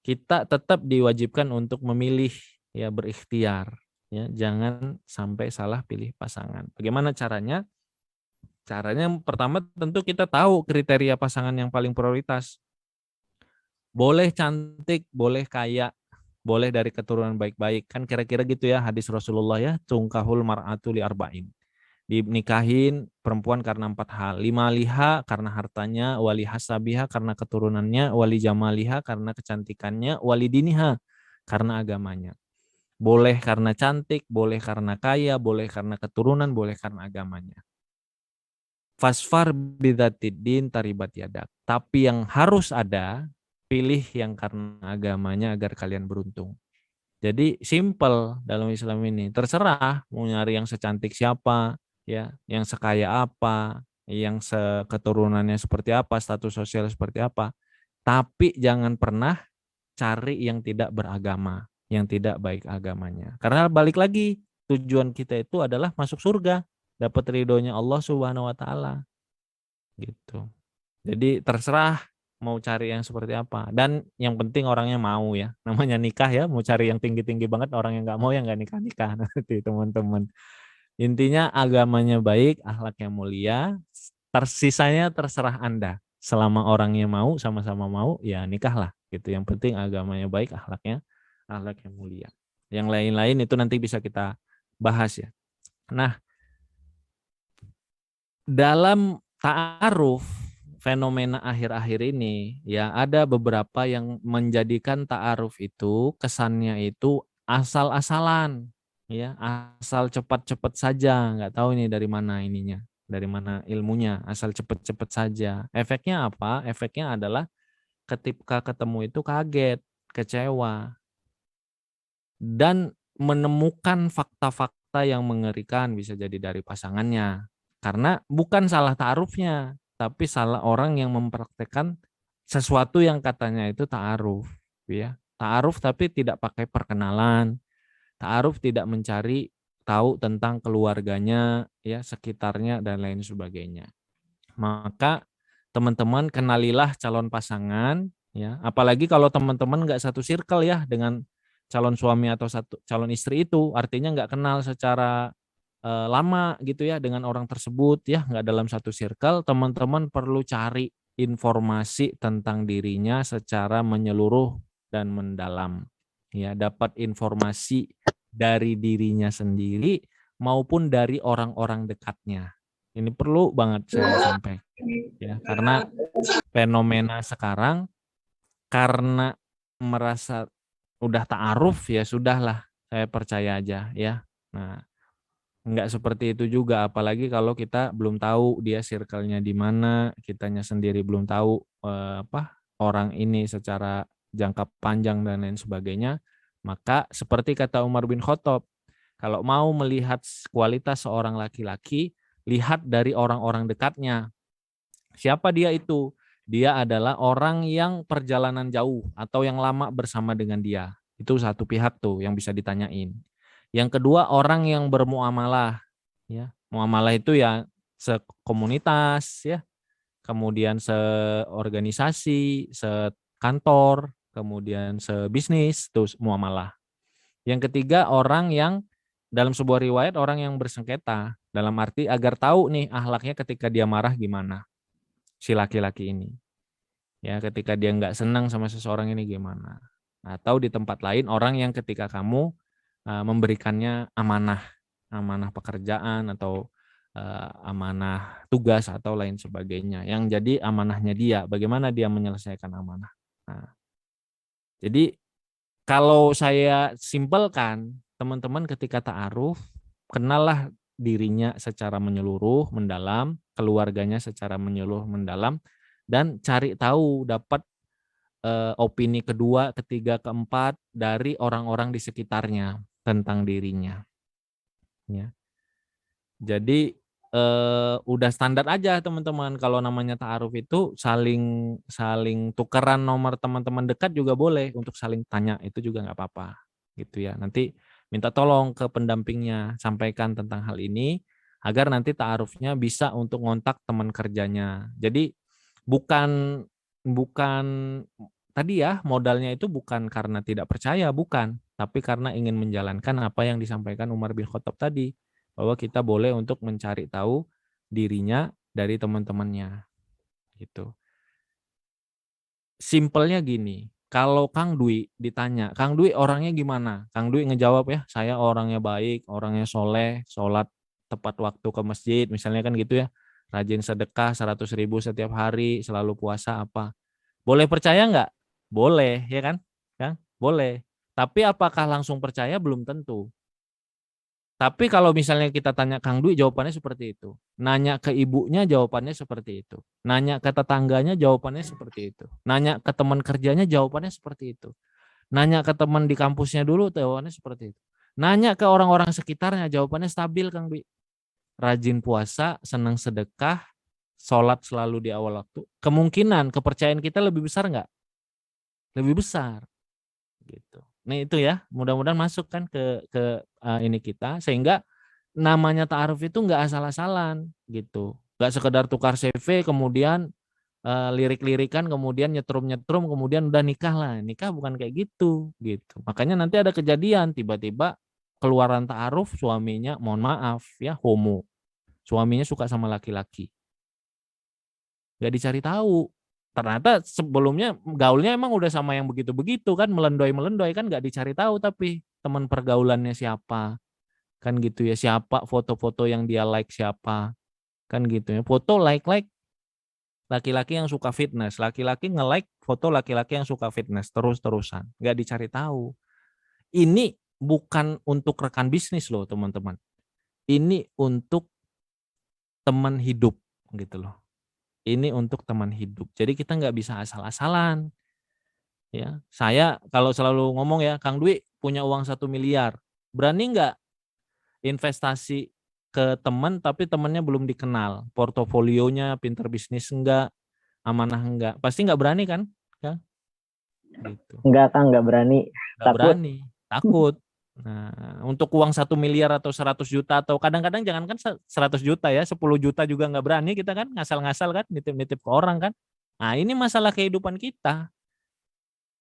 Speaker 3: kita tetap diwajibkan untuk memilih, ya berikhtiar. Ya, jangan sampai salah pilih pasangan. Bagaimana caranya? Caranya yang pertama tentu kita tahu kriteria pasangan yang paling prioritas. Boleh cantik, boleh kaya, boleh dari keturunan baik-baik. Kan kira-kira gitu ya hadis Rasulullah ya, tungkahul mar'atu li arba'in. Dinikahin perempuan karena 4 hal. 5 liha karena hartanya, wali hasabiha karena keturunannya, wali jamaliha karena kecantikannya, wali diniha karena agamanya. Boleh karena cantik, boleh karena kaya, boleh karena keturunan, boleh karena agamanya. Fasfar bidzatiddin taribat yadak. Tapi yang harus ada, pilih yang karena agamanya agar kalian beruntung. Jadi simple dalam Islam ini. Terserah mau nyari yang secantik siapa, ya, yang sekaya apa, yang keturunannya seperti apa, status sosial seperti apa. Tapi jangan pernah cari yang tidak beragama, yang tidak baik agamanya. Karena balik lagi, tujuan kita itu adalah masuk surga, dapat ridhonya Allah Subhanahu wa taala. Gitu. Jadi terserah mau cari yang seperti apa, dan yang penting orangnya mau ya, namanya nikah ya, mau cari yang tinggi-tinggi banget orang yang nggak mau ya nggak nikah-nikah nanti teman-teman. Intinya agamanya baik, akhlaknya mulia, tersisanya terserah Anda. Selama orangnya mau, sama-sama mau, ya nikahlah gitu. Yang penting agamanya baik, akhlaknya mulia. Yang lain-lain itu nanti bisa kita bahas ya. Nah, dalam ta'aruf fenomena akhir-akhir ini ya ada beberapa yang menjadikan ta'aruf itu kesannya itu asal-asalan ya, asal cepat-cepat saja, nggak tahu ini dari mana ininya, dari mana ilmunya, asal cepat-cepat saja. Efeknya apa? Efeknya adalah ketika ketemu itu kaget, kecewa, dan menemukan fakta-fakta yang mengerikan bisa jadi dari pasangannya. Karena bukan salah ta'arufnya, tapi salah orang yang mempraktekkan sesuatu yang katanya itu ta'aruf, ya. Ta'aruf tapi tidak pakai perkenalan, ta'aruf tidak mencari tahu tentang keluarganya, ya, sekitarnya dan lain sebagainya. Maka teman-teman kenalilah calon pasangan, ya. Apalagi kalau teman-teman nggak satu circle ya dengan calon suami atau calon istri itu, artinya nggak kenal secara lama gitu ya dengan orang tersebut ya, nggak dalam satu circle, teman-teman perlu cari informasi tentang dirinya secara menyeluruh dan mendalam. Ya, dapat informasi dari dirinya sendiri maupun dari orang-orang dekatnya. Ini perlu banget saya sampaikan ya, karena fenomena sekarang karena merasa udah ta'aruf ya sudahlah, saya percaya aja ya. Nah, enggak seperti itu juga, apalagi kalau kita belum tahu dia circle-nya di mana, kitanya sendiri belum tahu orang ini secara jangka panjang dan lain sebagainya. Maka seperti kata Umar bin Khattab, kalau mau melihat kualitas seorang laki-laki, lihat dari orang-orang dekatnya. Siapa dia itu? Dia adalah orang yang perjalanan jauh atau yang lama bersama dengan dia. Itu satu pihak tuh yang bisa ditanyain. Yang kedua, orang yang bermuamalah, ya. Muamalah itu ya sekomunitas, ya. Kemudian seorganisasi, sekantor, kemudian sebisnis, terus muamalah. Yang ketiga, orang yang dalam sebuah riwayat orang yang bersengketa, dalam arti agar tahu nih akhlaknya ketika dia marah gimana si laki-laki ini. Ya, ketika dia nggak senang sama seseorang ini gimana. Atau di tempat lain orang yang ketika kamu memberikannya amanah, amanah pekerjaan atau amanah tugas atau lain sebagainya. Yang jadi amanahnya dia, bagaimana dia menyelesaikan amanah. Nah, jadi kalau saya simpelkan, teman-teman ketika ta'aruf, kenallah dirinya secara menyeluruh, mendalam, keluarganya secara menyeluruh, mendalam, dan cari tahu, dapat opini kedua, ketiga, keempat dari orang-orang di sekitarnya tentang dirinya. Ya. Jadi udah standar aja teman-teman, kalau namanya ta'aruf itu saling tukeran nomor teman-teman dekat juga boleh untuk saling tanya, itu juga nggak apa-apa gitu ya. Nanti minta tolong ke pendampingnya, sampaikan tentang hal ini agar nanti ta'arufnya bisa untuk ngontak teman kerjanya. Jadi bukan bukan tadi ya, modalnya itu bukan karena tidak percaya, bukan, tapi karena ingin menjalankan apa yang disampaikan Umar bin Khattab tadi, bahwa kita boleh untuk mencari tahu dirinya dari teman-temannya, gitu. Simpelnya gini, kalau Kang Dwi ditanya, Kang Dwi orangnya gimana? Kang Dwi ngejawab ya, saya orangnya baik, orangnya soleh, sholat tepat waktu ke masjid, misalnya kan gitu ya, rajin sedekah 100.000 setiap hari, selalu puasa apa. Boleh percaya nggak? Boleh, ya kan? Kang? Boleh. Tapi apakah langsung percaya? Belum tentu. Tapi kalau misalnya kita tanya Kang Dwi, jawabannya seperti itu. Nanya ke ibunya, jawabannya seperti itu. Nanya ke tetangganya, jawabannya seperti itu. Nanya ke teman kerjanya, jawabannya seperti itu. Nanya ke teman di kampusnya dulu, jawabannya seperti itu. Nanya ke orang-orang sekitarnya, jawabannya stabil, Kang Dwi. Rajin puasa, senang sedekah, sholat selalu di awal waktu. Kemungkinan kepercayaan kita lebih besar nggak? Lebih besar. Gitu. Nah itu ya, mudah-mudahan masuk kan ke ini kita, sehingga namanya ta'aruf itu nggak asal-asalan gitu, nggak sekedar tukar CV kemudian lirik-lirikan kemudian nyetrum-nyetrum kemudian udah nikah lah, nikah bukan kayak gitu gitu. Makanya nanti ada kejadian tiba-tiba keluaran ta'aruf, suaminya mohon maaf ya homo, suaminya suka sama laki-laki, nggak dicari tahu. Ternyata sebelumnya gaulnya emang udah sama yang begitu-begitu kan, melendoi-melendoi kan, nggak dicari tahu tapi teman pergaulannya siapa, kan gitu ya, siapa foto-foto yang dia like siapa, kan gitu ya. Foto like-like laki-laki yang suka fitness, laki-laki nge-like foto laki-laki yang suka fitness terus-terusan, nggak dicari tahu. Ini bukan untuk rekan bisnis loh teman-teman, ini untuk teman hidup gitu loh. Ini untuk teman hidup. Jadi kita nggak bisa asal-asalan. Ya, saya kalau selalu ngomong ya, Kang Dwi punya uang 1 miliar, berani nggak investasi ke teman tapi temannya belum dikenal, portofolionya pinter bisnis enggak, amanah enggak, pasti nggak berani kan, Kang? Gitu.
Speaker 1: Enggak, Kang, enggak berani.
Speaker 3: Nggak
Speaker 1: Takut.
Speaker 3: berani, takut. Nah, untuk uang 1 miliar atau 100 juta atau kadang-kadang jangankan 100 juta ya, 10 juta juga nggak berani kita kan, ngasal-ngasal kan, nitip-nitip ke orang kan. Nah, ini masalah kehidupan kita.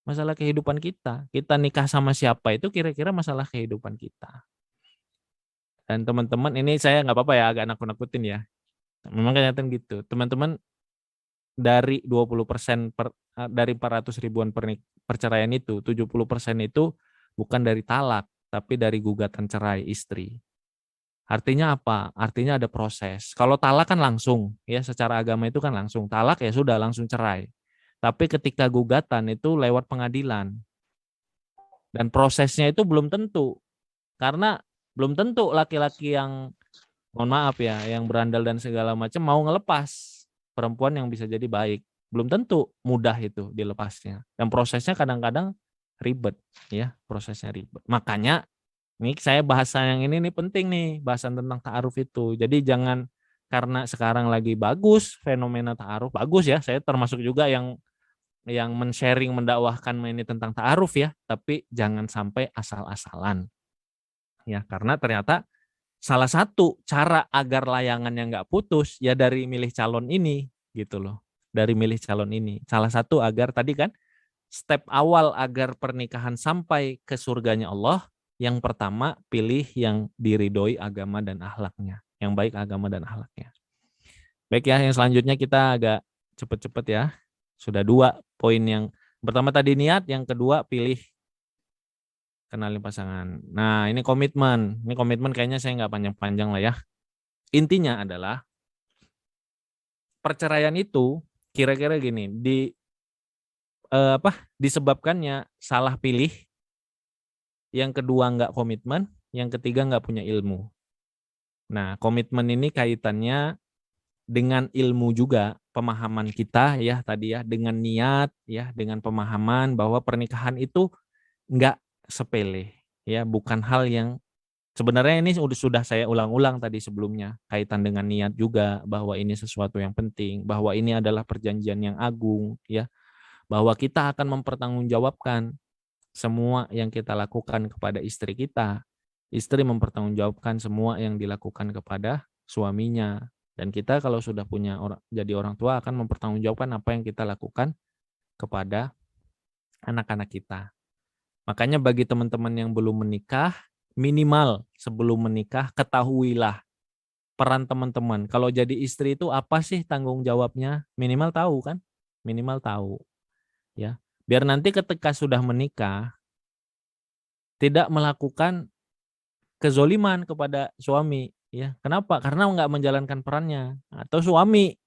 Speaker 3: Masalah kehidupan kita. Kita nikah sama siapa itu kira-kira masalah kehidupan kita. Dan teman-teman, ini saya nggak apa-apa ya, agak nakut-nakutin ya. Memang kelihatan gitu. Teman-teman, dari 20% dari 400 ribuan perceraian itu, 70% itu bukan dari talak, tapi dari gugatan cerai istri. Artinya apa? Artinya ada proses. Kalau talak kan langsung, ya secara agama itu kan langsung. Talak ya sudah langsung cerai. Tapi ketika gugatan itu lewat pengadilan. Dan prosesnya itu belum tentu. Karena belum tentu laki-laki yang, mohon maaf ya, yang berandal dan segala macam mau ngelepas perempuan yang bisa jadi baik. Belum tentu mudah itu dilepasnya. Dan prosesnya kadang-kadang ribet, ya, prosesnya ribet. Makanya ini saya bahasa yang ini nih penting nih, bahasan tentang ta'aruf itu. Jadi jangan karena sekarang lagi bagus fenomena ta'aruf, bagus ya. Saya termasuk juga yang men-sharing, mendakwahkan ini tentang ta'aruf ya, tapi jangan sampai asal-asalan. Ya, karena ternyata salah satu cara agar layangannya nggak putus ya dari milih calon ini gitu loh. Dari milih calon ini. Salah satu agar tadi kan step awal agar pernikahan sampai ke surganya Allah, yang pertama pilih yang diridhoi agama dan akhlaknya, yang baik agama dan akhlaknya. Baik ya, yang selanjutnya kita agak cepet-cepet ya. Sudah 2 poin, yang pertama tadi niat, yang kedua pilih kenalin pasangan. Nah, ini komitmen. Ini komitmen kayaknya saya nggak panjang-panjang lah ya. Intinya adalah perceraian itu kira-kira gini, disebabkannya salah pilih, yang kedua nggak komitmen, yang ketiga nggak punya ilmu. Nah, komitmen ini kaitannya dengan ilmu juga, pemahaman kita ya tadi ya, dengan niat ya, dengan pemahaman bahwa pernikahan itu nggak sepele ya, bukan hal yang sebenarnya ini sudah saya ulang-ulang tadi sebelumnya, kaitan dengan niat juga, bahwa ini sesuatu yang penting, bahwa ini adalah perjanjian yang agung ya, bahwa kita akan mempertanggungjawabkan semua yang kita lakukan kepada istri kita. Istri mempertanggungjawabkan semua yang dilakukan kepada suaminya. Dan kita kalau sudah punya jadi orang tua akan mempertanggungjawabkan apa yang kita lakukan kepada anak-anak kita. Makanya bagi teman-teman yang belum menikah, minimal sebelum menikah ketahuilah peran teman-teman. Kalau jadi istri itu apa sih tanggung jawabnya? Minimal tahu kan? Minimal tahu ya. Biar nanti ketika sudah menikah tidak melakukan kezoliman kepada suami ya. Kenapa? Karena nggak menjalankan perannya, atau suami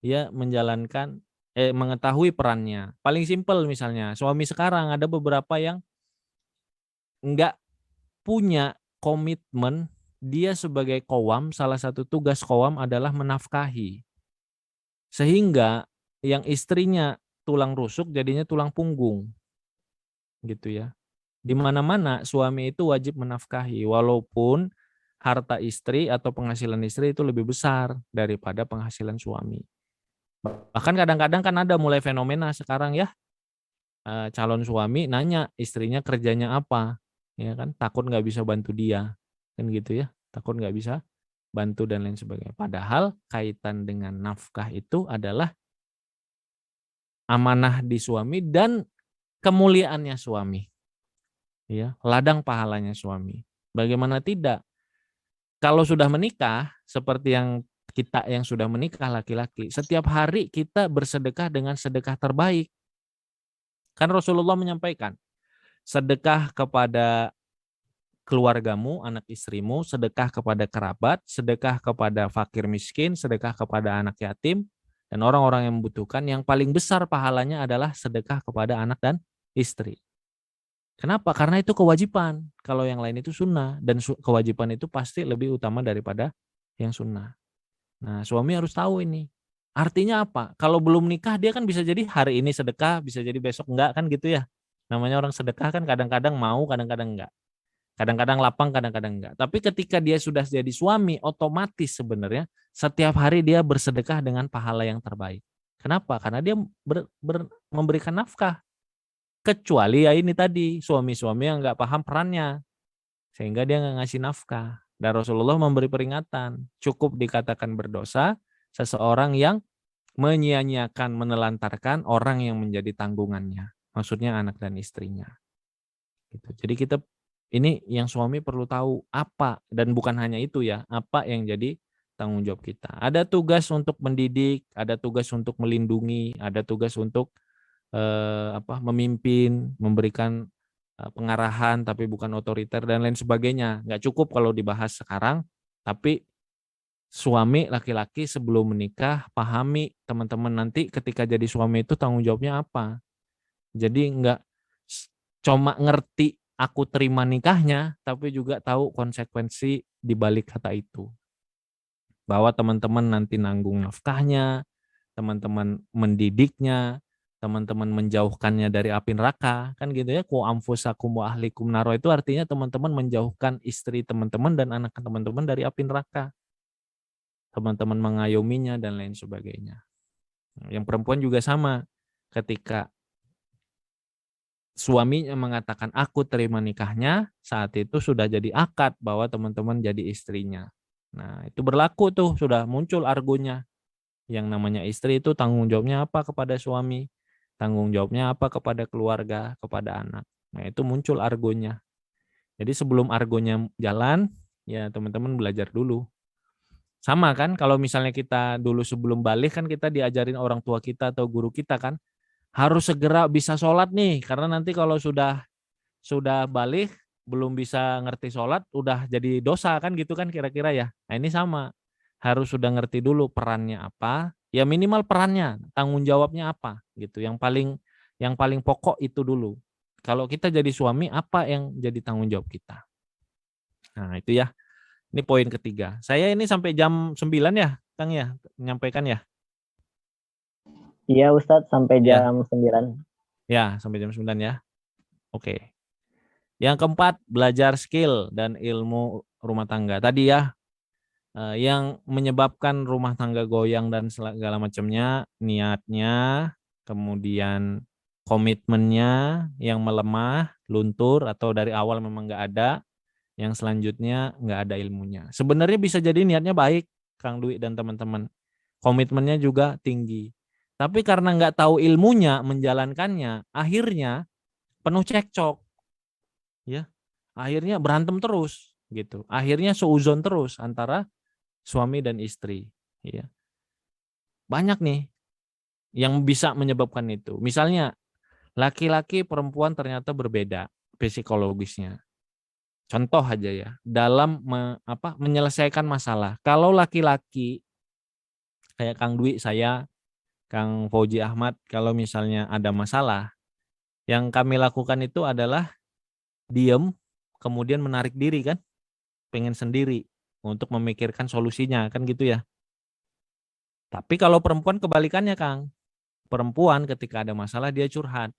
Speaker 3: ya menjalankan mengetahui perannya. Paling simpel misalnya, suami sekarang ada beberapa yang nggak punya komitmen, dia sebagai qawwam, salah satu tugas qawwam adalah menafkahi. Sehingga yang istrinya tulang rusuk jadinya tulang punggung. Gitu ya. Di mana-mana suami itu wajib menafkahi walaupun harta istri atau penghasilan istri itu lebih besar daripada penghasilan suami. Bahkan kadang-kadang kan ada mulai fenomena sekarang ya, calon suami nanya istrinya kerjanya apa, ya kan, takut nggak bisa bantu dia, kan gitu ya, takut nggak bisa bantu dan lain sebagainya. Padahal kaitan dengan nafkah itu adalah amanah di suami dan kemuliaannya suami, ya, ladang pahalanya suami. Bagaimana tidak? Kalau sudah menikah, seperti yang kita yang sudah menikah laki-laki, setiap hari kita bersedekah dengan sedekah terbaik. Kan Rasulullah menyampaikan, sedekah kepada keluargamu, anak istrimu, sedekah kepada kerabat, sedekah kepada fakir miskin, sedekah kepada anak yatim, dan orang-orang yang membutuhkan. Yang paling besar pahalanya adalah sedekah kepada anak dan istri. Kenapa? Karena itu kewajiban. Kalau yang lain itu sunnah, dan kewajiban itu pasti lebih utama daripada yang sunnah. Nah, suami harus tahu ini. Artinya apa? Kalau belum nikah dia kan bisa jadi hari ini sedekah, bisa jadi besok enggak kan gitu ya. Namanya orang sedekah kan kadang-kadang mau, kadang-kadang enggak. Kadang-kadang lapang, kadang-kadang enggak. Tapi ketika dia sudah jadi suami, otomatis sebenarnya setiap hari dia bersedekah dengan pahala yang terbaik. Kenapa? Karena dia memberikan nafkah. Kecuali ya ini tadi, suami-suami yang enggak paham perannya. Sehingga dia enggak ngasih nafkah. Dan Rasulullah memberi peringatan. Cukup dikatakan berdosa seseorang yang menyia-nyiakan, menelantarkan orang yang menjadi tanggungannya. Maksudnya anak dan istrinya. Gitu. Jadi kita ini yang suami perlu tahu apa, dan bukan hanya itu ya, apa yang jadi tanggung jawab kita. Ada tugas untuk mendidik, ada tugas untuk melindungi, ada tugas untuk memimpin, memberikan pengarahan tapi bukan otoriter dan lain sebagainya. Nggak cukup kalau dibahas sekarang, tapi suami laki-laki sebelum menikah pahami teman-teman nanti ketika jadi suami itu tanggung jawabnya apa. Jadi nggak cuma ngerti aku terima nikahnya, tapi juga tahu konsekuensi di balik kata itu. Bahwa teman-teman nanti nanggung nafkahnya, teman-teman mendidiknya, teman-teman menjauhkannya dari api neraka, kan gitu ya. Ku anfusakum wa ahlikum naro itu artinya teman-teman menjauhkan istri teman-teman dan anak teman-teman dari api neraka. Teman-teman mengayominya dan lain sebagainya. Yang perempuan juga sama. Ketika suaminya mengatakan aku terima nikahnya, saat itu sudah jadi akad bahwa teman-teman jadi istrinya. Nah, itu berlaku tuh, sudah muncul argonya. Yang namanya istri itu tanggung jawabnya apa kepada suami, tanggung jawabnya apa kepada keluarga, kepada anak. Nah, itu muncul argonya. Jadi sebelum argonya jalan, ya teman-teman belajar dulu. Sama kan, kalau misalnya kita dulu sebelum balik kan kita diajarin orang tua kita atau guru kita kan, harus segera bisa sholat nih, karena nanti kalau sudah balik belum bisa ngerti sholat, udah jadi dosa kan gitu kan kira-kira ya. Nah ini sama, harus sudah ngerti dulu perannya apa, ya minimal perannya, tanggung jawabnya apa gitu. Yang paling pokok itu dulu. Kalau kita jadi suami, apa yang jadi tanggung jawab kita? Nah itu ya, ini poin ketiga. Saya ini sampai jam 9 ya, Kang ya, menyampaikan ya.
Speaker 1: Iya Ustadz, sampai
Speaker 3: Ya,
Speaker 1: jam 9.
Speaker 3: ya sampai jam 9 ya. Oke. Yang keempat, belajar skill dan ilmu rumah tangga. Tadi ya, yang menyebabkan rumah tangga goyang dan segala macamnya, niatnya, kemudian komitmennya yang melemah, luntur, atau dari awal memang nggak ada, yang selanjutnya nggak ada ilmunya. Sebenarnya bisa jadi niatnya baik, Kang Dwi dan teman-teman. Komitmennya juga tinggi. Tapi karena nggak tahu ilmunya, menjalankannya, akhirnya penuh cekcok. Ya, akhirnya berantem terus gitu. Akhirnya seuzon terus antara suami dan istri, ya. Banyak nih yang bisa menyebabkan itu. Misalnya laki-laki perempuan ternyata berbeda psikologisnya. Contoh aja ya, dalam menyelesaikan masalah. Kalau laki-laki kayak Kang Dwi, saya, Kang Fauji Ahmad, kalau misalnya ada masalah, yang kami lakukan itu adalah diem, kemudian menarik diri kan, pengen sendiri untuk memikirkan solusinya kan gitu ya. Tapi kalau perempuan kebalikannya Kang, perempuan ketika ada masalah dia curhat.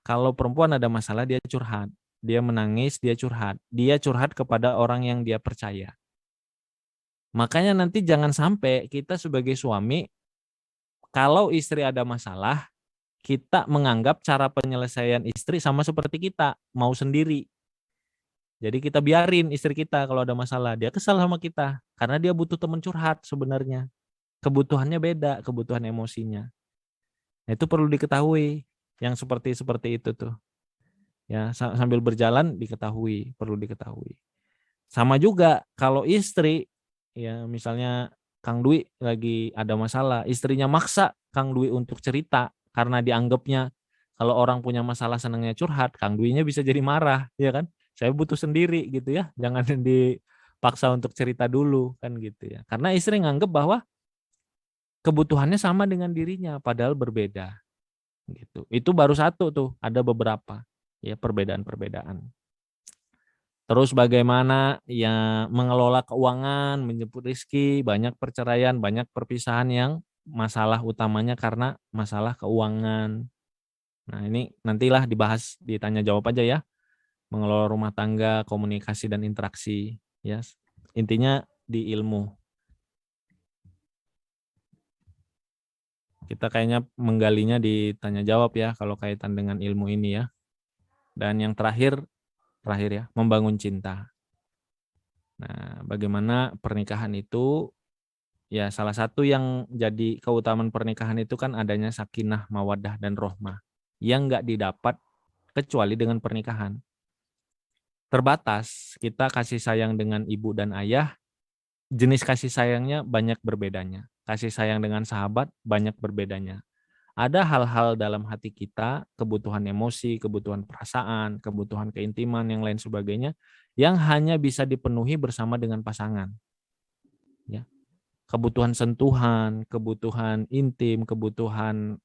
Speaker 3: Kalau perempuan ada masalah dia curhat, dia menangis, dia curhat kepada orang yang dia percaya. Makanya nanti jangan sampai kita sebagai suami, kalau istri ada masalah, kita menganggap cara penyelesaian istri sama seperti kita, mau sendiri. Jadi kita biarin istri kita kalau ada masalah, dia kesal sama kita, karena dia butuh teman curhat sebenarnya. Kebutuhannya beda, kebutuhan emosinya. Nah, itu perlu diketahui, yang seperti itu tuh. Ya, sambil berjalan diketahui, perlu diketahui. Sama juga kalau istri, ya misalnya Kang Dwi lagi ada masalah, istrinya maksa Kang Dwi untuk cerita karena dianggapnya kalau orang punya masalah senangnya curhat, Kang Dwi-nya bisa jadi marah, ya kan? Saya butuh sendiri gitu ya, jangan dipaksa untuk cerita dulu kan gitu ya. Karena istri nganggep bahwa kebutuhannya sama dengan dirinya, padahal berbeda gitu. Itu baru satu tuh, ada beberapa ya perbedaan-perbedaan. Terus bagaimana ya mengelola keuangan, menjemput rezeki, banyak perceraian, banyak perpisahan yang masalah utamanya karena masalah keuangan. Nah, ini nantilah dibahas ditanya jawab aja ya. Mengelola rumah tangga, komunikasi dan interaksi, ya. Intinya di ilmu. Kita kayaknya menggalinya di tanya jawab ya kalau kaitan dengan ilmu ini ya. Dan yang terakhir ya, membangun cinta. Nah, bagaimana pernikahan itu ya salah satu yang jadi keutamaan pernikahan itu kan adanya sakinah, mawaddah dan rohmah yang nggak didapat kecuali dengan pernikahan. Terbatas kita kasih sayang dengan ibu dan ayah, jenis kasih sayangnya banyak berbedanya. Kasih sayang dengan sahabat banyak berbedanya. Ada hal-hal dalam hati kita, kebutuhan emosi, kebutuhan perasaan, kebutuhan keintiman, yang lain sebagainya, yang hanya bisa dipenuhi bersama dengan pasangan. Ya. Kebutuhan sentuhan, kebutuhan intim, kebutuhan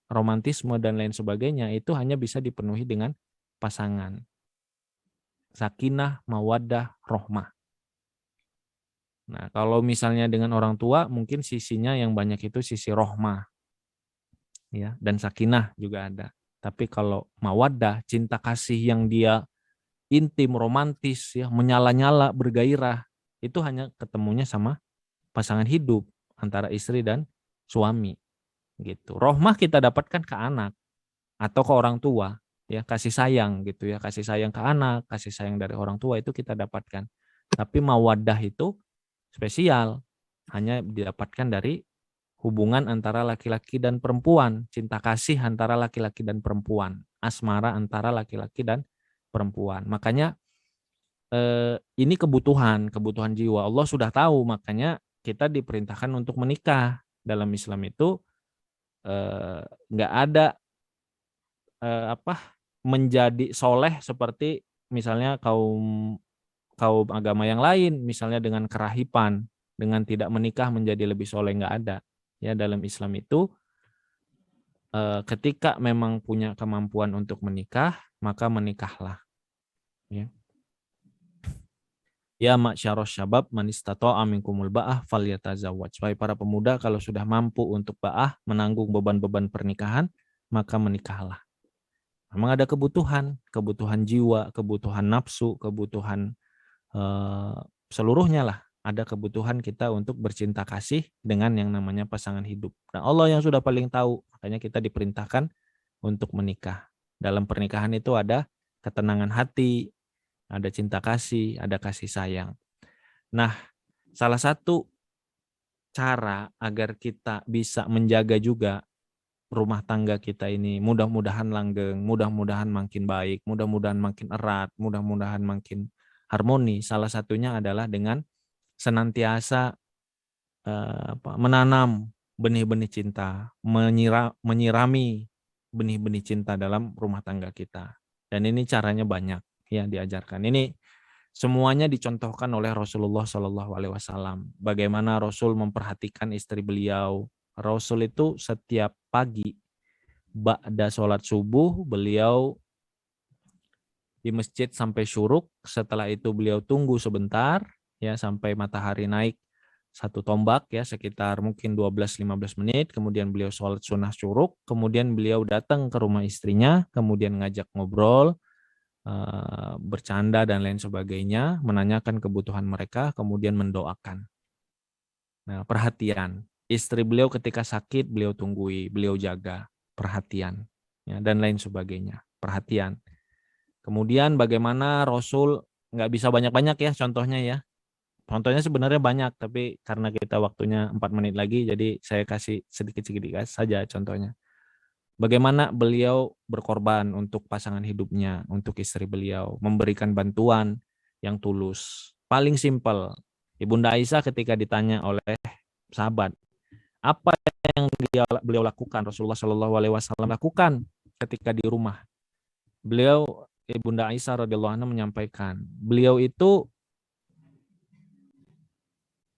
Speaker 3: romantisme dan lain sebagainya, itu hanya bisa dipenuhi dengan pasangan. Sakinah, mawaddah, rohmah. Nah, kalau misalnya dengan orang tua, mungkin sisinya yang banyak itu sisi rohmah, ya, dan sakinah juga ada. Tapi kalau mawaddah, cinta kasih yang dia intim, romantis, ya, menyala-nyala, bergairah, itu hanya ketemunya sama pasangan hidup antara istri dan suami, gitu. Rohmah kita dapatkan ke anak atau ke orang tua, ya, kasih sayang gitu ya, kasih sayang ke anak, kasih sayang dari orang tua itu kita dapatkan. Tapi mawaddah itu spesial, hanya didapatkan dari hubungan antara laki-laki dan perempuan, cinta kasih antara laki-laki dan perempuan, asmara antara laki-laki dan perempuan. Makanya ini kebutuhan jiwa. Allah sudah tahu, makanya kita diperintahkan untuk menikah. Dalam Islam itu nggak ada menjadi soleh seperti misalnya kaum kaum agama yang lain, misalnya dengan kerahipan, dengan tidak menikah menjadi lebih soleh, nggak ada. Ya, dalam Islam itu ketika memang punya kemampuan untuk menikah, maka menikahlah. Ya. Ya ma'syaros syabab man istata'a minkumul ba'ah falyatazawwaj. Wahai para pemuda, kalau sudah mampu untuk ba'ah, menanggung beban-beban pernikahan, maka menikahlah. Memang ada kebutuhan jiwa, kebutuhan nafsu, kebutuhan seluruhnya lah. Ada kebutuhan kita untuk bercinta kasih dengan yang namanya pasangan hidup. Nah, Allah yang sudah paling tahu, makanya kita diperintahkan untuk menikah. Dalam pernikahan itu ada ketenangan hati, ada cinta kasih, ada kasih sayang. Nah, salah satu cara agar kita bisa menjaga juga rumah tangga kita ini mudah-mudahan langgeng, mudah-mudahan makin baik, mudah-mudahan makin erat, mudah-mudahan makin harmoni. Salah satunya adalah dengan senantiasa menanam benih-benih cinta, menyirami benih-benih cinta dalam rumah tangga kita. Dan ini caranya banyak ya diajarkan. Ini semuanya dicontohkan oleh Rasulullah Shallallahu Alaihi Wasallam. Bagaimana Rasul memperhatikan istri beliau. Rasul itu setiap pagi ba'da sholat subuh beliau di masjid sampai syuruk. Setelah itu beliau tunggu sebentar ya sampai matahari naik 1 tombak ya sekitar mungkin 12-15 menit. Kemudian beliau sholat sunnah syuruk. Kemudian beliau datang ke rumah istrinya. Kemudian ngajak ngobrol, bercanda dan lain sebagainya, menanyakan kebutuhan mereka, kemudian mendoakan. Nah, perhatian. Istri beliau ketika sakit beliau tunggui, beliau jaga, perhatian, ya, dan lain sebagainya, perhatian. Kemudian bagaimana Rasul nggak bisa banyak-banyak ya contohnya ya. Contohnya sebenarnya banyak, tapi karena kita waktunya 4 menit lagi, jadi saya kasih sedikit-sedikit saja contohnya. Bagaimana beliau berkorban untuk pasangan hidupnya, untuk istri beliau, memberikan bantuan yang tulus. Paling simpel, Ibunda Aisyah ketika ditanya oleh sahabat, apa yang beliau lakukan, Rasulullah Shallallahu Alaihi Wasallam lakukan ketika di rumah. Beliau, Ibunda Aisyah radhiyallahu anha menyampaikan, beliau itu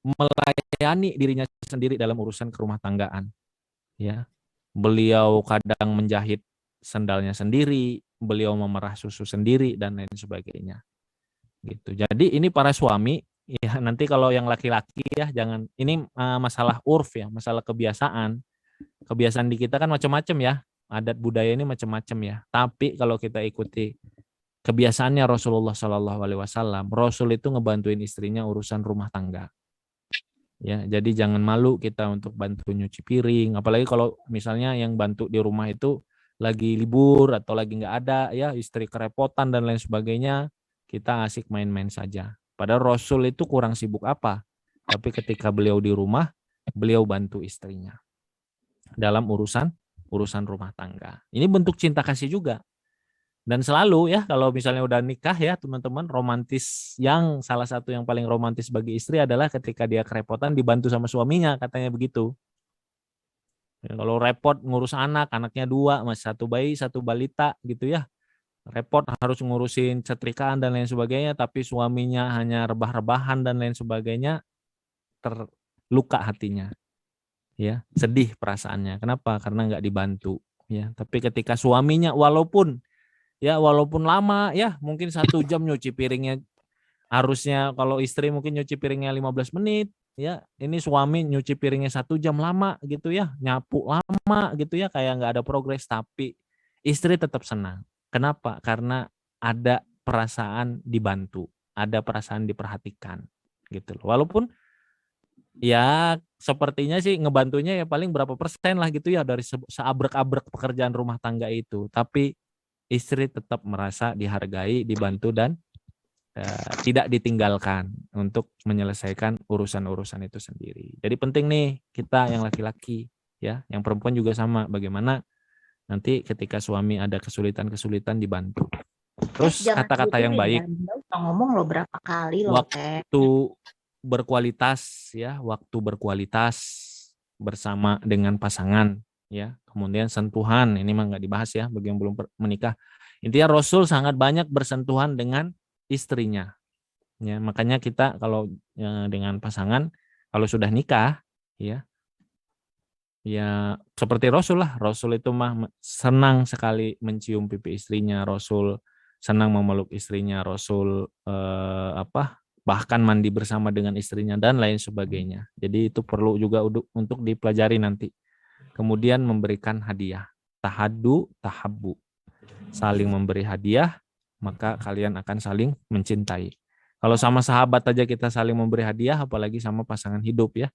Speaker 3: melayani dirinya sendiri dalam urusan kerumah tanggaan. Ya, beliau kadang menjahit sendalnya sendiri, beliau memerah susu sendiri dan lain sebagainya. Gitu. Jadi ini para suami ya, nanti kalau yang laki-laki ya jangan, ini masalah urf ya, masalah kebiasaan. Kebiasaan di kita kan macam-macam ya. Adat budaya ini macam-macam ya. Tapi kalau kita ikuti kebiasaannya Rasulullah Shallallahu Alaihi Wasallam, Rasul itu ngebantuin istrinya urusan rumah tangga. Ya, jadi jangan malu kita untuk bantu nyuci piring. Apalagi kalau misalnya yang bantu di rumah itu lagi libur atau lagi nggak ada, ya istri kerepotan dan lain sebagainya, kita asik main-main saja. Padahal Rasul itu kurang sibuk apa, tapi ketika beliau di rumah, beliau bantu istrinya dalam urusan rumah tangga. Ini bentuk cinta kasih juga. Dan selalu ya kalau misalnya udah nikah ya teman-teman, romantis, yang salah satu yang paling romantis bagi istri adalah ketika dia kerepotan dibantu sama suaminya, katanya begitu. Ya, kalau repot ngurus anak, anaknya 2, masih 1 bayi 1 balita gitu ya, repot harus ngurusin setrikaan dan lain sebagainya, tapi suaminya hanya rebah-rebahan dan lain sebagainya, terluka hatinya, ya sedih perasaannya. Kenapa? Karena nggak dibantu, ya. Tapi ketika suaminya walaupun lama ya, mungkin 1 jam nyuci piringnya, harusnya kalau istri mungkin nyuci piringnya 15 menit, ya ini suami nyuci piringnya 1 jam, lama gitu ya, nyapu lama gitu ya, kayak nggak ada progres, tapi istri tetap senang. Kenapa? Karena ada perasaan dibantu, ada perasaan diperhatikan gitu loh. Walaupun ya sepertinya sih ngebantunya ya paling berapa persen lah gitu ya dari seabrek-abrek pekerjaan rumah tangga itu, tapi istri tetap merasa dihargai, dibantu, dan tidak ditinggalkan untuk menyelesaikan urusan-urusan itu sendiri. Jadi penting nih kita yang laki-laki ya, yang perempuan juga sama, bagaimana nanti ketika suami ada kesulitan-kesulitan dibantu. Terus
Speaker 2: Jangan
Speaker 3: kata-kata
Speaker 2: gitu
Speaker 3: yang
Speaker 2: deh,
Speaker 3: baik,
Speaker 2: Bunda udah ngomong lo berapa kali lo teh.
Speaker 3: waktu berkualitas ya, waktu berkualitas bersama dengan pasangan ya. Kemudian sentuhan, ini mah nggak dibahas ya bagi yang belum menikah. Intinya Rasul sangat banyak bersentuhan dengan istrinya. Ya, makanya kita kalau dengan pasangan kalau sudah nikah ya, ya seperti Rasul lah. Rasul itu mah senang sekali mencium pipi istrinya, Rasul senang memeluk istrinya, Rasul bahkan mandi bersama dengan istrinya dan lain sebagainya. Jadi itu perlu juga untuk dipelajari nanti. Kemudian memberikan hadiah. Tahaddu, tahabbu. Saling memberi hadiah, maka kalian akan saling mencintai. Kalau sama sahabat aja kita saling memberi hadiah, apalagi sama pasangan hidup ya.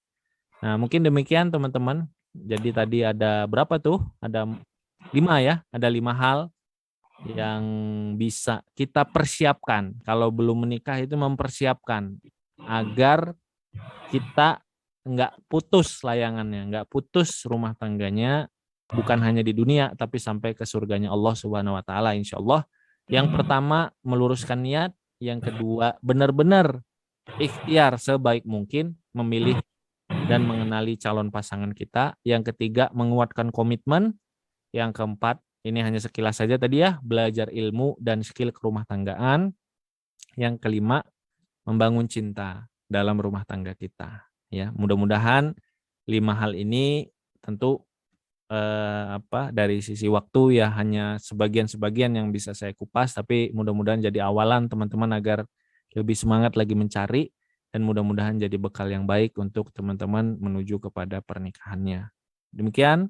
Speaker 3: Nah, mungkin demikian teman-teman. Jadi tadi ada berapa tuh? Ada 5 ya, ada 5 hal yang bisa kita persiapkan. Kalau belum menikah itu mempersiapkan agar kita nggak putus layangannya, nggak putus rumah tangganya, bukan hanya di dunia, tapi sampai ke surganya Allah Subhanahu Wa Taala, insya Allah. Yang pertama meluruskan niat, yang kedua benar-benar ikhtiar sebaik mungkin memilih dan mengenali calon pasangan kita, yang ketiga menguatkan komitmen, yang keempat ini hanya sekilas saja tadi ya, belajar ilmu dan skill kerumah tanggaan, yang kelima membangun cinta dalam rumah tangga kita. Ya, mudah-mudahan 5 hal ini tentu dari sisi waktu ya hanya sebagian-sebagian yang bisa saya kupas, tapi mudah-mudahan jadi awalan teman-teman agar lebih semangat lagi mencari, dan mudah-mudahan jadi bekal yang baik untuk teman-teman menuju kepada pernikahannya. Demikian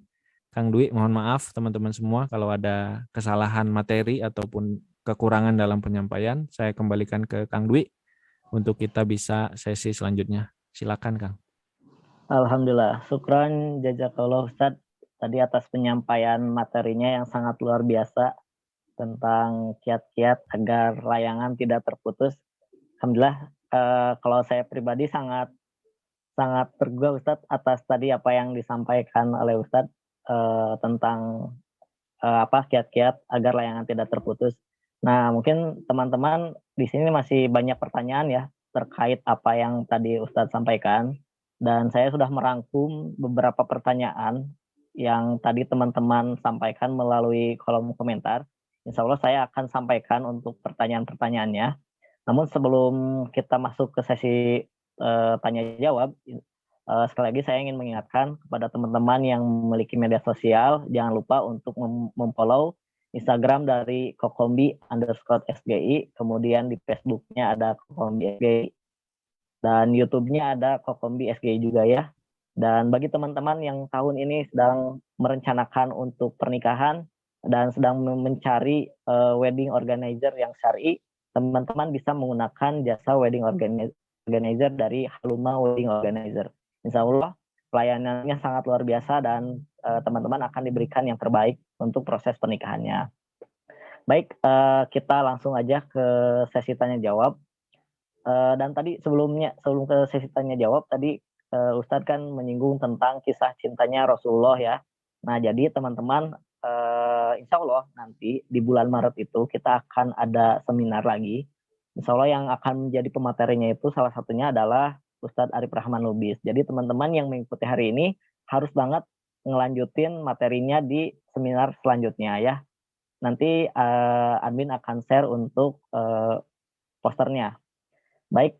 Speaker 3: Kang Dwi, mohon maaf teman-teman semua kalau ada kesalahan materi ataupun kekurangan dalam penyampaian. Saya kembalikan ke Kang Dwi untuk kita bisa sesi selanjutnya. Silakan Kang.
Speaker 1: Alhamdulillah, syukran jazakallah Ustadz tadi atas penyampaian materinya yang sangat luar biasa tentang kiat-kiat agar layangan tidak terputus. Alhamdulillah, kalau saya pribadi sangat tergugah Ustadz atas tadi apa yang disampaikan oleh Ustadz tentang kiat-kiat agar layangan tidak terputus. Nah, mungkin teman-teman di sini masih banyak pertanyaan ya terkait apa yang tadi Ustadz sampaikan, dan saya sudah merangkum beberapa pertanyaan yang tadi teman-teman sampaikan melalui kolom komentar. Insya Allah saya akan sampaikan untuk pertanyaan-pertanyaannya. Namun sebelum kita masuk ke sesi tanya jawab, sekali lagi saya ingin mengingatkan kepada teman-teman yang memiliki media sosial, jangan lupa untuk memfollow Instagram dari kokombi_sgi, kemudian di Facebooknya ada kokombi sgi, dan YouTube-nya ada kokombi sgi juga ya. Dan bagi teman-teman yang tahun ini sedang merencanakan untuk pernikahan dan sedang mencari wedding organizer yang syar'i, teman-teman bisa menggunakan jasa wedding organizer dari Haluma Wedding Organizer. Insya Allah pelayanannya sangat luar biasa dan teman-teman akan diberikan yang terbaik untuk proses pernikahannya. Baik, kita langsung aja ke sesi tanya jawab. Dan tadi sebelum ke sesi tanya jawab tadi Ustadz kan menyinggung tentang kisah cintanya Rasulullah ya. Nah, jadi teman-teman insya Allah nanti di bulan Maret itu kita akan ada seminar lagi. Insya Allah yang akan menjadi pematerinya itu salah satunya adalah Ustadz Arif Rahman Lubis. Jadi teman-teman yang mengikuti hari ini harus banget ngelanjutin materinya di seminar selanjutnya ya. Nanti admin akan share untuk posternya. Baik,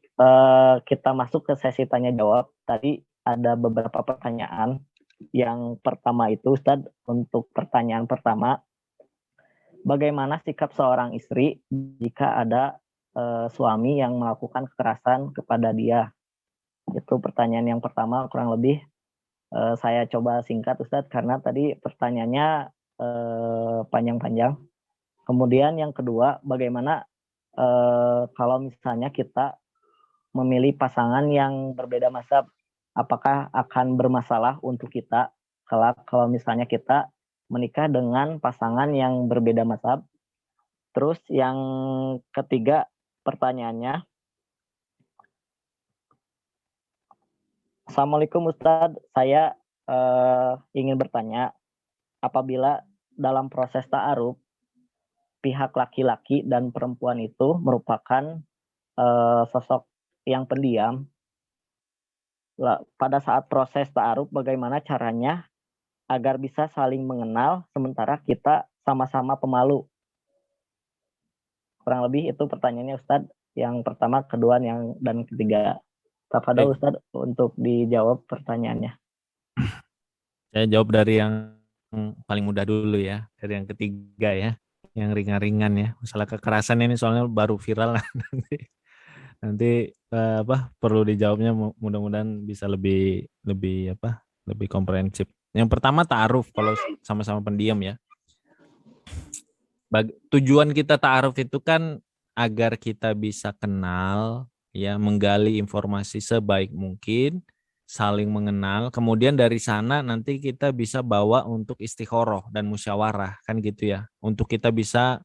Speaker 1: kita masuk ke sesi tanya jawab. Tadi ada beberapa pertanyaan. Yang pertama itu Ustadz, untuk pertanyaan pertama, bagaimana sikap seorang istri jika ada suami yang melakukan kekerasan kepada dia? Itu pertanyaan yang pertama, kurang lebih saya coba singkat Ustadz, karena tadi pertanyaannya panjang-panjang. Kemudian yang kedua, bagaimana kalau misalnya kita memilih pasangan yang berbeda mazhab, apakah akan bermasalah untuk kita kalau misalnya kita menikah dengan pasangan yang berbeda mazhab? Terus yang ketiga pertanyaannya, Assalamualaikum Ustadz, saya ingin bertanya, apabila dalam proses ta'aruf pihak laki-laki dan perempuan itu merupakan sosok yang pendiam, pada saat proses ta'aruf bagaimana caranya agar bisa saling mengenal sementara kita sama-sama pemalu? Kurang lebih itu pertanyaannya Ustadz, yang pertama, kedua, dan ketiga. Tafadhol Ustadz untuk dijawab pertanyaannya.
Speaker 3: Saya jawab dari yang paling mudah dulu ya, dari yang ketiga ya, yang ringan-ringan ya. Masalah kekerasan ini soalnya baru viral nanti perlu dijawabnya, mudah-mudahan bisa lebih komprehensif. Yang pertama ta'aruf, kalau sama-sama pendiam ya. Tujuan kita ta'aruf itu kan agar kita bisa kenal ya, menggali informasi sebaik mungkin, saling mengenal, kemudian dari sana nanti kita bisa bawa untuk istikharah dan musyawarah kan gitu ya, untuk kita bisa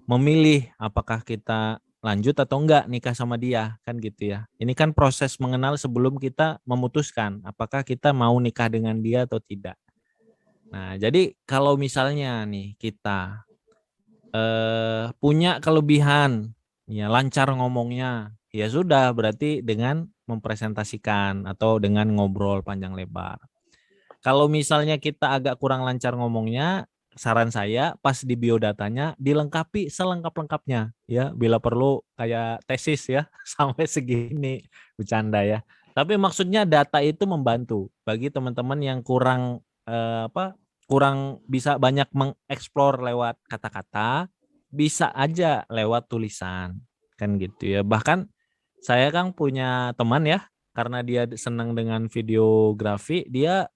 Speaker 3: memilih apakah kita lanjut atau enggak nikah sama dia kan gitu ya. Ini kan proses mengenal sebelum kita memutuskan apakah kita mau nikah dengan dia atau tidak. Nah, jadi kalau misalnya nih kita punya kelebihan, ya lancar ngomongnya, ya sudah, berarti dengan mempresentasikan atau dengan ngobrol panjang lebar. Kalau misalnya kita agak kurang lancar ngomongnya, saran saya pas di biodatanya dilengkapi selengkap-lengkapnya ya, bila perlu kayak tesis ya sampai segini, bercanda ya. Tapi maksudnya data itu membantu bagi teman-teman yang kurang kurang bisa banyak mengeksplor lewat kata-kata, bisa aja lewat tulisan kan gitu ya. Bahkan saya kan punya teman ya, karena dia senang dengan videografi, dia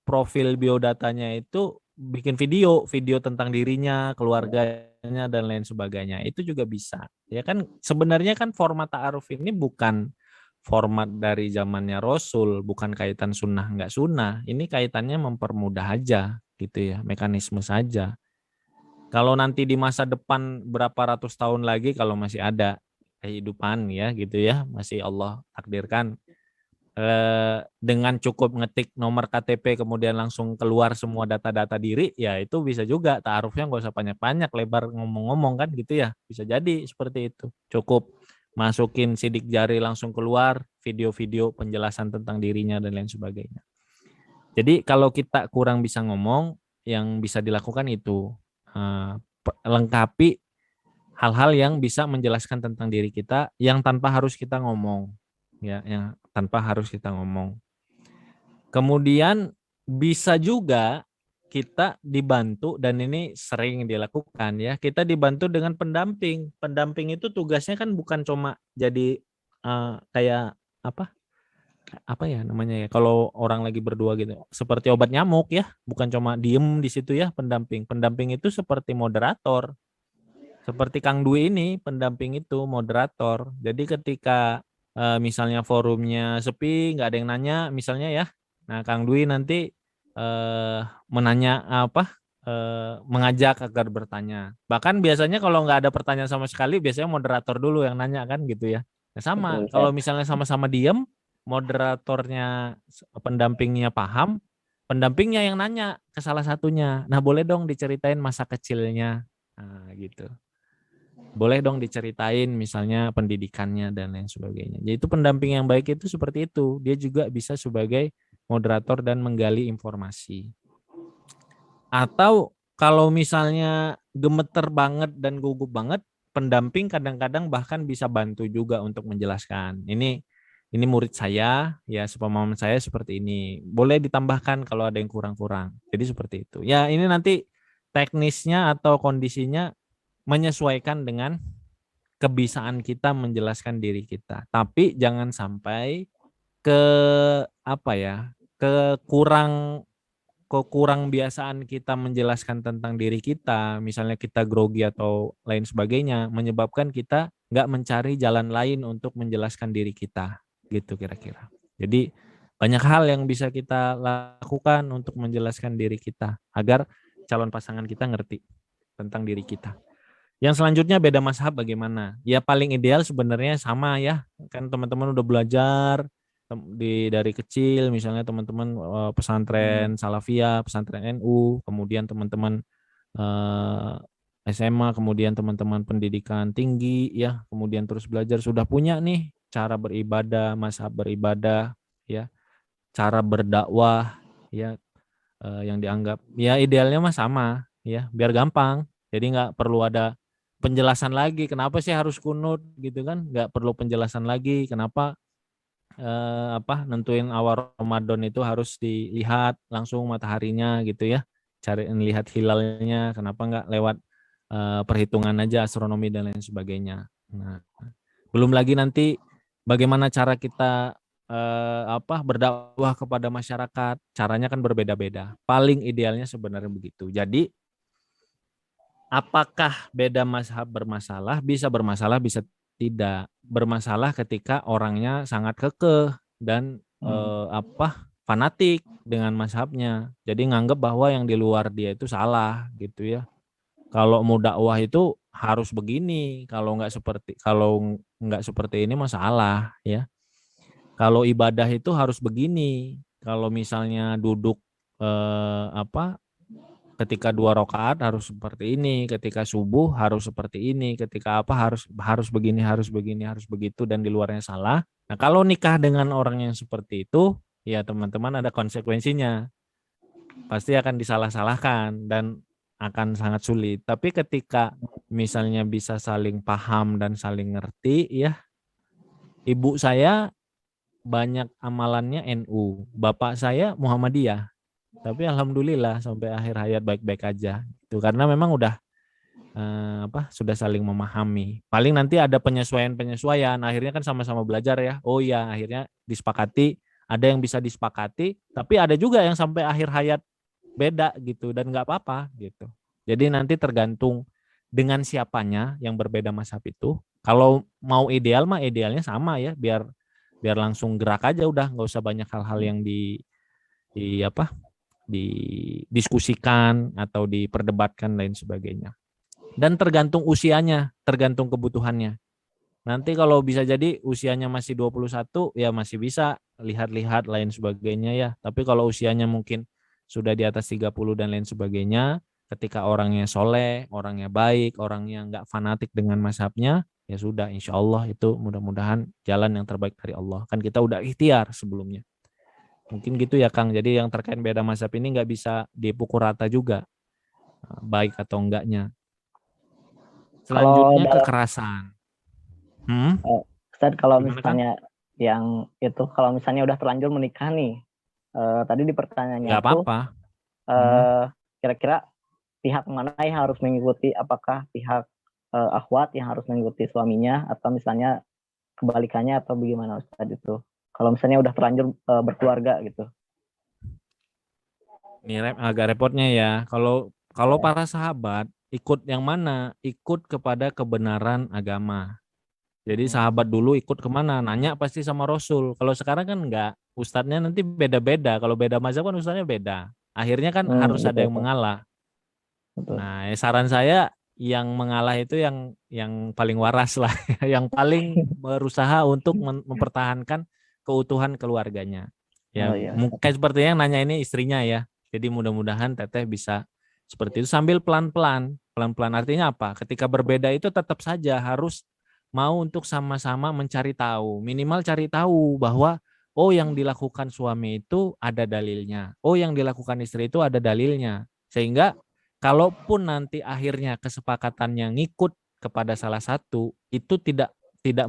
Speaker 3: profil biodatanya itu bikin video tentang dirinya, keluarganya dan lain sebagainya. Itu juga bisa. Ya kan sebenarnya kan format ta'aruf ini bukan format dari zamannya Rasul, bukan kaitan sunnah nggak sunnah. Ini kaitannya mempermudah aja gitu ya, mekanisme saja. Kalau nanti di masa depan berapa ratus tahun lagi kalau masih ada kehidupan ya gitu ya, masih Allah takdirkan, dengan cukup ngetik nomor KTP kemudian langsung keluar semua data-data diri, ya itu bisa juga ta'arufnya nggak usah banyak-banyak lebar ngomong-ngomong kan gitu ya, bisa jadi seperti itu, cukup masukin sidik jari langsung keluar video-video penjelasan tentang dirinya dan lain sebagainya. Jadi kalau kita kurang bisa ngomong, yang bisa dilakukan itu lengkapi hal-hal yang bisa menjelaskan tentang diri kita yang tanpa harus kita ngomong ya, yang tanpa harus kita ngomong. Kemudian bisa juga kita dibantu, dan ini sering dilakukan ya, kita dibantu dengan pendamping. Pendamping itu tugasnya kan bukan cuma jadi kayak apa ya namanya ya, kalau orang lagi berdua gitu, seperti obat nyamuk ya, bukan cuma diem di situ ya. Pendamping itu seperti moderator, seperti Kang Dwi ini. Pendamping itu moderator. Jadi ketika misalnya forumnya sepi, nggak ada yang nanya misalnya ya, nah Kang Dwi nanti menanya mengajak agar bertanya. Bahkan biasanya kalau nggak ada pertanyaan sama sekali, biasanya moderator dulu yang nanya kan gitu ya. Nah, sama
Speaker 1: Betul,
Speaker 3: kalau
Speaker 1: Ustaz.
Speaker 3: misalnya sama-sama diem, moderatornya pendampingnya paham, pendampingnya yang nanya ke salah satunya. Nah, boleh dong diceritain masa kecilnya. Nah, gitu. Boleh dong diceritain misalnya pendidikannya dan lain sebagainya. Jadi itu pendamping yang baik itu seperti itu. Dia juga bisa sebagai moderator dan menggali informasi. Atau kalau misalnya gemeter banget dan gugup banget, pendamping kadang-kadang bahkan bisa bantu juga untuk menjelaskan. Ini murid saya, ya sepemahaman saya seperti ini. Boleh ditambahkan kalau ada yang kurang-kurang. Jadi seperti itu. Ya ini nanti teknisnya atau kondisinya menyesuaikan dengan kebisaan kita menjelaskan diri kita. Tapi jangan sampai ke apa ya, ke kurang biasaan kita menjelaskan tentang diri kita, misalnya kita grogi atau lain sebagainya, menyebabkan kita nggak mencari jalan lain untuk menjelaskan diri kita, gitu kira-kira. Jadi banyak hal yang bisa kita lakukan untuk menjelaskan diri kita agar calon pasangan kita ngerti tentang diri kita. Yang selanjutnya beda mazhab bagaimana? Ya paling ideal sebenarnya sama ya. Kan teman-teman udah belajar dari kecil, misalnya teman-teman pesantren Salafiyah, pesantren NU, kemudian teman-teman SMA, kemudian teman-teman pendidikan tinggi ya, kemudian terus belajar, sudah punya nih cara beribadah, mazhab beribadah ya, cara berdakwah ya, yang dianggap ya idealnya mah sama ya, biar gampang. Jadi nggak perlu ada penjelasan lagi kenapa sih harus kunut gitu kan, nggak perlu penjelasan lagi kenapa nentuin awal Ramadan itu harus dilihat langsung mataharinya gitu ya, cari lihat hilalnya, kenapa nggak lewat perhitungan aja astronomi dan lain sebagainya. Nah, belum lagi nanti bagaimana cara kita berdakwah kepada masyarakat, caranya kan berbeda-beda. Paling idealnya sebenarnya begitu. Jadi apakah beda mazhab bermasalah? Bisa bermasalah, bisa tidak. Bermasalah ketika orangnya sangat kekeh dan fanatik dengan mazhabnya. Jadi nganggap bahwa yang di luar dia itu salah gitu ya. Kalau mau dakwah itu harus begini, kalau nggak seperti ini masalah ya. Kalau ibadah itu harus begini. Kalau misalnya duduk eh, apa ketika 2 rakaat harus seperti ini, ketika subuh harus seperti ini, ketika harus begini, harus begini, harus begitu, dan di luarnya salah. Nah, kalau nikah dengan orang yang seperti itu, ya teman-teman ada konsekuensinya. Pasti akan disalah-salahkan dan akan sangat sulit. Tapi ketika misalnya bisa saling paham dan saling ngerti ya. Ibu saya banyak amalannya NU, bapak saya Muhammadiyah. Tapi alhamdulillah sampai akhir hayat baik-baik aja. Itu karena memang udah sudah saling memahami. Paling nanti ada penyesuaian-penyesuaian. Akhirnya kan sama-sama belajar ya. Oh iya, akhirnya disepakati. Ada yang bisa disepakati, tapi ada juga yang sampai akhir hayat beda gitu dan nggak apa-apa gitu. Jadi nanti tergantung dengan siapanya yang berbeda mazhab itu. Kalau mau ideal mah idealnya sama ya, biar langsung gerak aja udah, nggak usah banyak hal-hal yang didiskusikan atau diperdebatkan lain sebagainya. Dan tergantung usianya, tergantung kebutuhannya. Nanti kalau bisa jadi usianya masih 21 ya masih bisa lihat-lihat lain sebagainya ya. Tapi kalau usianya mungkin sudah di atas 30 dan lain sebagainya, ketika orangnya soleh, orangnya baik, orangnya nggak fanatik dengan mazhabnya, ya sudah insya Allah itu mudah-mudahan jalan yang terbaik dari Allah. Kan kita udah ikhtiar sebelumnya. Mungkin gitu ya Kang. Jadi yang terkait beda mazhab ini nggak bisa dipukul rata juga, baik atau enggaknya.
Speaker 1: Kalau
Speaker 3: Selanjutnya
Speaker 1: dalam
Speaker 3: kekerasan.
Speaker 1: Ustaz, kalau
Speaker 3: Gimana Kang?
Speaker 1: misalnya yang itu, kalau misalnya udah terlanjur menikah nih, tadi di pertanyaannya
Speaker 3: Nggak
Speaker 1: tuh
Speaker 3: apa-apa.
Speaker 1: kira-kira pihak mana yang harus mengikuti, apakah pihak akhwat yang harus mengikuti suaminya atau misalnya kebalikannya atau bagaimana Ustadz itu? Kalau misalnya udah terlanjur berkeluarga gitu.
Speaker 3: Ini agak repotnya ya. Kalau para sahabat ikut yang mana? Ikut kepada kebenaran agama. Jadi sahabat dulu ikut kemana? Nanya pasti sama Rasul. Kalau sekarang kan enggak. Ustadznya nanti beda-beda. Kalau beda mazhab kan ustadznya beda. Akhirnya kan harus ada
Speaker 1: Betul,
Speaker 3: yang mengalah.
Speaker 1: betul.
Speaker 3: Nah, saran saya yang mengalah itu yang paling waras lah, yang paling berusaha untuk mempertahankan keutuhan keluarganya. Ya,
Speaker 1: Oh iya.
Speaker 3: mungkin seperti yang nanya ini istrinya ya. Jadi mudah-mudahan Teteh bisa seperti itu sambil pelan-pelan. Pelan-pelan artinya apa? Ketika berbeda itu tetap saja harus mau untuk sama-sama mencari tahu. Minimal cari tahu bahwa oh yang dilakukan suami itu ada dalilnya. Oh yang dilakukan istri itu ada dalilnya. Sehingga kalaupun nanti akhirnya kesepakatannya ngikut kepada salah satu, itu tidak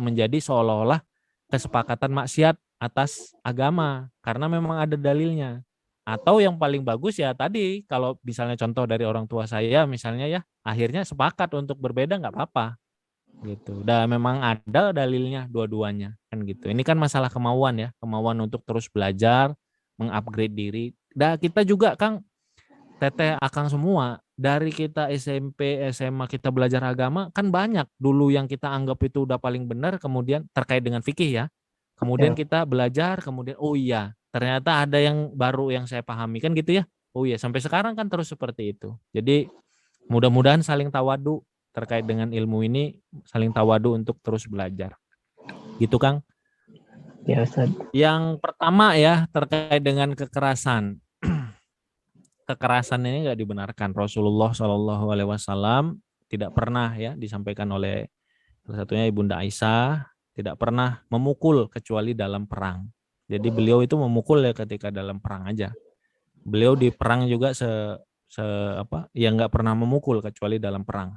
Speaker 3: menjadi seolah-olah kesepakatan maksiat atas agama karena memang ada dalilnya. Atau yang paling bagus ya tadi kalau misalnya contoh dari orang tua saya misalnya ya akhirnya sepakat untuk berbeda nggak apa-apa gitu. Dan memang ada dalilnya dua-duanya kan gitu. Ini kan masalah kemauan ya, kemauan untuk terus belajar, mengupgrade diri. Dan kita juga Kang Teteh Akang semua dari kita SMP, SMA kita belajar agama kan banyak dulu yang kita anggap itu udah paling benar kemudian terkait dengan fikih ya. Kemudian kita belajar kemudian oh iya ternyata ada yang baru yang saya pahami kan gitu ya. Oh iya sampai sekarang kan terus seperti itu. Jadi mudah-mudahan saling tawadu terkait dengan ilmu ini saling tawadu untuk terus belajar. Gitu Kang.
Speaker 1: Ya Ustaz.
Speaker 3: Yang pertama ya terkait dengan kekerasan. Kekerasan ini nggak dibenarkan. Rasulullah Shallallahu Alaihi Wasallam tidak pernah ya disampaikan oleh salah satunya Ibunda Aisyah tidak pernah memukul kecuali dalam perang. Jadi beliau itu memukul ya ketika dalam perang aja. Beliau di perang juga yang nggak pernah memukul kecuali dalam perang.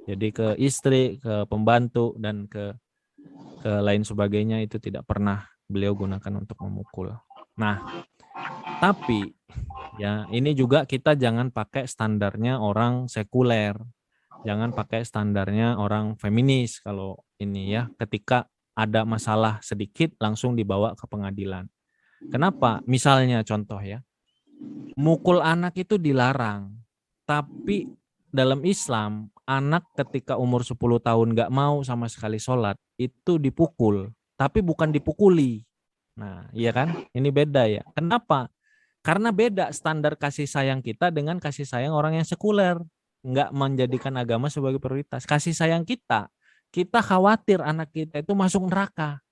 Speaker 3: Jadi ke istri, ke pembantu dan ke lain sebagainya itu tidak pernah beliau gunakan untuk memukul. Nah, tapi ya ini juga kita jangan pakai standarnya orang sekuler. Jangan pakai standarnya orang feminis kalau ini ya. Ketika ada masalah sedikit langsung dibawa ke pengadilan. Kenapa? Misalnya contoh ya. Mukul anak itu dilarang. Tapi dalam Islam, anak ketika umur 10 tahun nggak mau sama sekali sholat, itu dipukul. Tapi bukan dipukuli. Nah, iya kan? Ini beda ya. Kenapa? Karena beda standar kasih sayang kita dengan kasih sayang orang yang sekuler. Nggak menjadikan agama sebagai prioritas. Kasih sayang kita khawatir anak kita itu masuk neraka.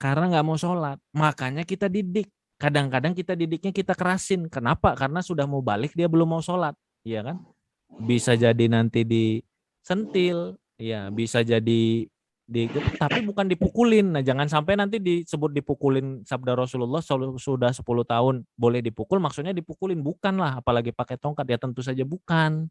Speaker 3: Karena nggak mau sholat. Makanya kita didik. Kadang-kadang kita didiknya kita kerasin. Kenapa? Karena sudah mau balik dia belum mau sholat. Iya kan? Bisa jadi nanti disentil. Ya, bisa jadi tapi bukan dipukulin. Nah, jangan sampai nanti disebut dipukulin sabda Rasulullah sudah 10 tahun boleh dipukul, maksudnya dipukulin bukan lah, apalagi pakai tongkat ya tentu saja bukan.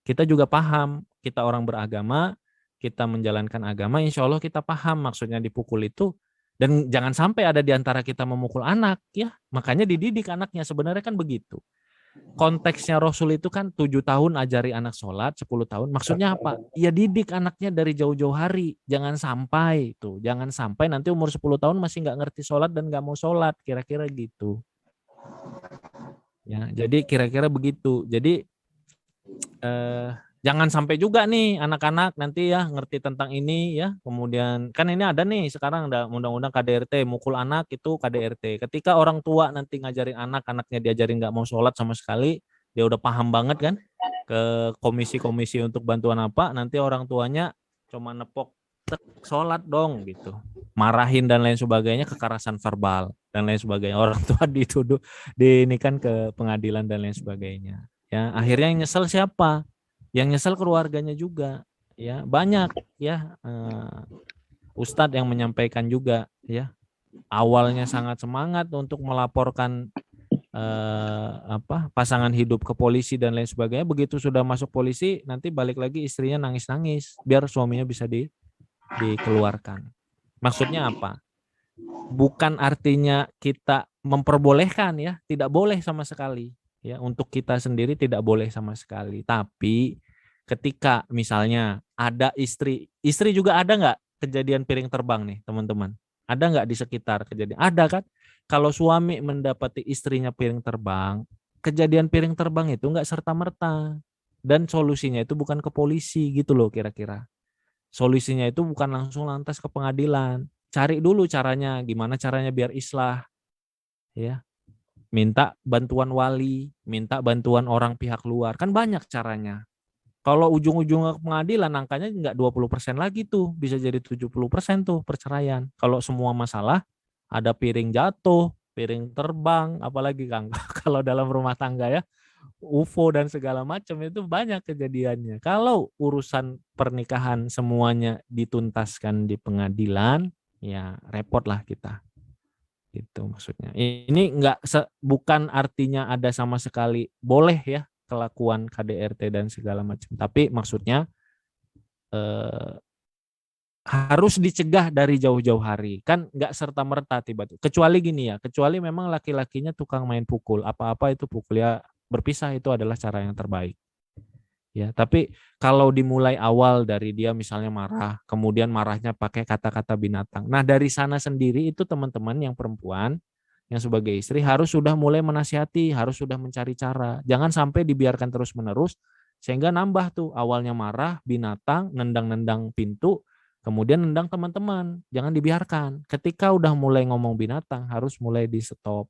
Speaker 3: Kita juga paham, kita orang beragama, kita menjalankan agama, insya Allah kita paham maksudnya dipukul itu dan jangan sampai ada di antara kita memukul anak ya. Makanya dididik anaknya sebenarnya kan begitu. Konteksnya Rasul itu kan 7 tahun ajari anak sholat, 10 tahun. Maksudnya apa? Ya didik anaknya dari jauh-jauh hari. Jangan sampai nanti umur 10 tahun masih nggak ngerti sholat dan nggak mau sholat. Kira-kira gitu. Ya, jadi kira-kira begitu. Jadi jangan sampai juga nih anak-anak nanti ya ngerti tentang ini ya. Kemudian kan ini ada nih sekarang ada undang-undang KDRT, mukul anak itu KDRT. Ketika orang tua nanti ngajarin anaknya diajarin nggak mau sholat sama sekali, dia udah paham banget kan ke komisi-komisi untuk bantuan apa, nanti orang tuanya cuma nepok sholat dong gitu. Marahin dan lain sebagainya, kekerasan verbal dan lain sebagainya. Orang tua dituduh kan ke pengadilan dan lain sebagainya. Ya, akhirnya yang nyesel siapa? Yang nyesel keluarganya juga ya banyak ya Ustadz yang menyampaikan juga ya awalnya sangat semangat untuk melaporkan pasangan hidup ke polisi dan lain sebagainya, begitu sudah masuk polisi nanti balik lagi istrinya nangis-nangis biar suaminya bisa dikeluarkan. Maksudnya apa? Bukan artinya kita memperbolehkan ya, tidak boleh sama sekali. Ya, untuk kita sendiri tidak boleh sama sekali. Tapi ketika misalnya ada istri juga ada nggak kejadian piring terbang nih teman-teman? Ada nggak di sekitar kejadian? Ada kan? Kalau suami mendapati istrinya piring terbang, kejadian piring terbang itu nggak serta-merta. Dan solusinya itu bukan ke polisi gitu loh kira-kira. Solusinya itu bukan langsung lantas ke pengadilan. Cari dulu caranya, gimana caranya biar islah. Ya, minta bantuan wali, minta bantuan orang pihak luar. Kan banyak caranya. Kalau ujung-ujungnya ke pengadilan angkanya nggak 20% lagi tuh, bisa jadi 70% tuh perceraian. Kalau semua masalah ada piring jatuh, piring terbang, apalagi Kang kalau dalam rumah tangga ya, UFO dan segala macam itu banyak kejadiannya. Kalau urusan pernikahan semuanya dituntaskan di pengadilan, ya repot lah kita. Itu maksudnya. Ini bukan artinya ada sama sekali boleh ya kelakuan KDRT dan segala macam. Tapi maksudnya harus dicegah dari jauh-jauh hari. Kan nggak serta-merta tiba-tiba. Kecuali gini ya, kecuali memang laki-lakinya tukang main pukul. Apa-apa itu pukul ya, berpisah itu adalah cara yang terbaik. Ya, tapi kalau dimulai awal dari dia misalnya marah, kemudian marahnya pakai kata-kata binatang. Nah, dari sana sendiri itu teman-teman yang perempuan yang sebagai istri harus sudah mulai menasihati, harus sudah mencari cara. Jangan sampai dibiarkan terus-menerus sehingga nambah tuh awalnya marah, binatang, nendang-nendang pintu, kemudian nendang teman-teman. Jangan dibiarkan. Ketika udah mulai ngomong binatang harus mulai di stop.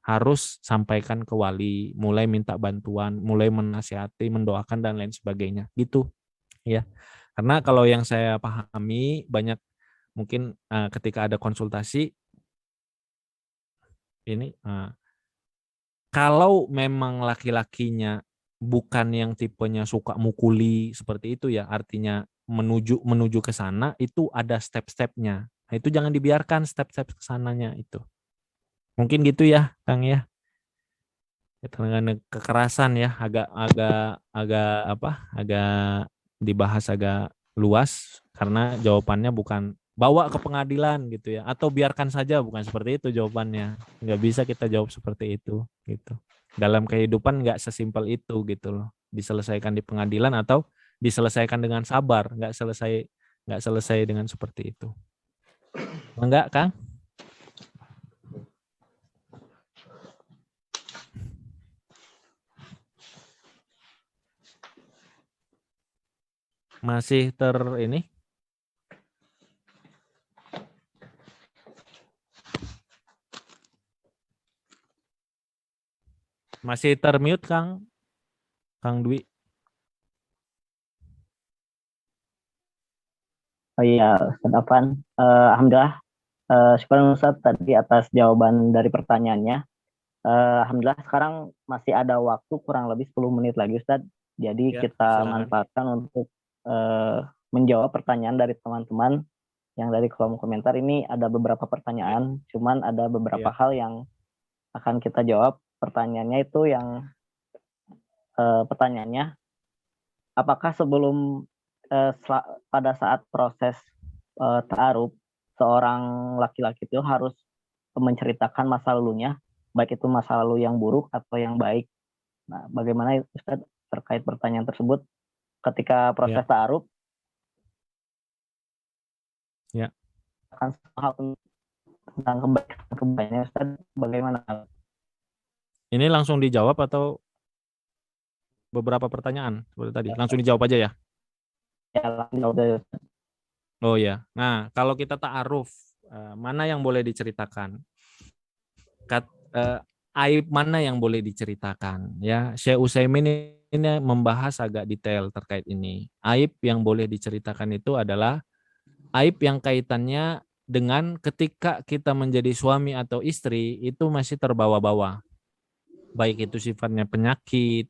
Speaker 3: Harus sampaikan ke wali, mulai minta bantuan, mulai menasihati, mendoakan dan lain sebagainya. Gitu ya. Karena kalau yang saya pahami banyak mungkin ketika ada konsultasi ini kalau memang laki-lakinya bukan yang tipenya suka mukuli seperti itu ya, artinya menuju ke sana itu ada step-stepnya. Nah, itu jangan dibiarkan step-step ke sananya itu. Mungkin gitu ya, Kang ya. Dengan kekerasan ya, agak dibahas agak luas karena jawabannya bukan bawa ke pengadilan gitu ya, atau biarkan saja, bukan seperti itu jawabannya. Nggak bisa kita jawab seperti itu gitu. Dalam kehidupan nggak sesimpel itu gitu loh. Diselesaikan di pengadilan atau diselesaikan dengan sabar, nggak selesai dengan seperti itu. Enggak, Kang? Masih ini masih termute Kang Dwi.
Speaker 1: Oh iya, Ustadz Afan. Alhamdulillah, syukur Ustadz tadi atas jawaban dari pertanyaannya. Alhamdulillah sekarang masih ada waktu kurang lebih 10 menit lagi Ustadz. Jadi
Speaker 3: Ya,
Speaker 1: kita
Speaker 3: silakan.
Speaker 1: manfaatkan untuk menjawab pertanyaan dari teman-teman yang dari kolom komentar. Ini ada beberapa pertanyaan, cuman ada beberapa
Speaker 3: Ya.
Speaker 1: hal yang akan kita jawab. Pertanyaannya itu yang pertanyaannya, apakah sebelum pada saat proses ta'aruf seorang laki-laki itu harus menceritakan masa lalunya, baik itu masa lalu yang buruk atau yang baik. Nah, bagaimana Ustaz terkait pertanyaan tersebut ketika proses ta'aruf?
Speaker 3: Ya.
Speaker 1: Akan hal tentang kebaikan Ustaz, bagaimana?
Speaker 3: Ini langsung dijawab atau beberapa pertanyaan seperti tadi? Langsung dijawab aja ya.
Speaker 1: Ya, langsung jawab dari Ustaz.
Speaker 3: Oh ya. Nah, kalau kita ta'aruf, mana yang boleh diceritakan? Aib mana yang boleh diceritakan? Ya, Syekh Utsaimin ini membahas agak detail terkait ini. Aib yang boleh diceritakan itu adalah aib yang kaitannya dengan ketika kita menjadi suami atau istri itu masih terbawa-bawa. Baik itu sifatnya penyakit,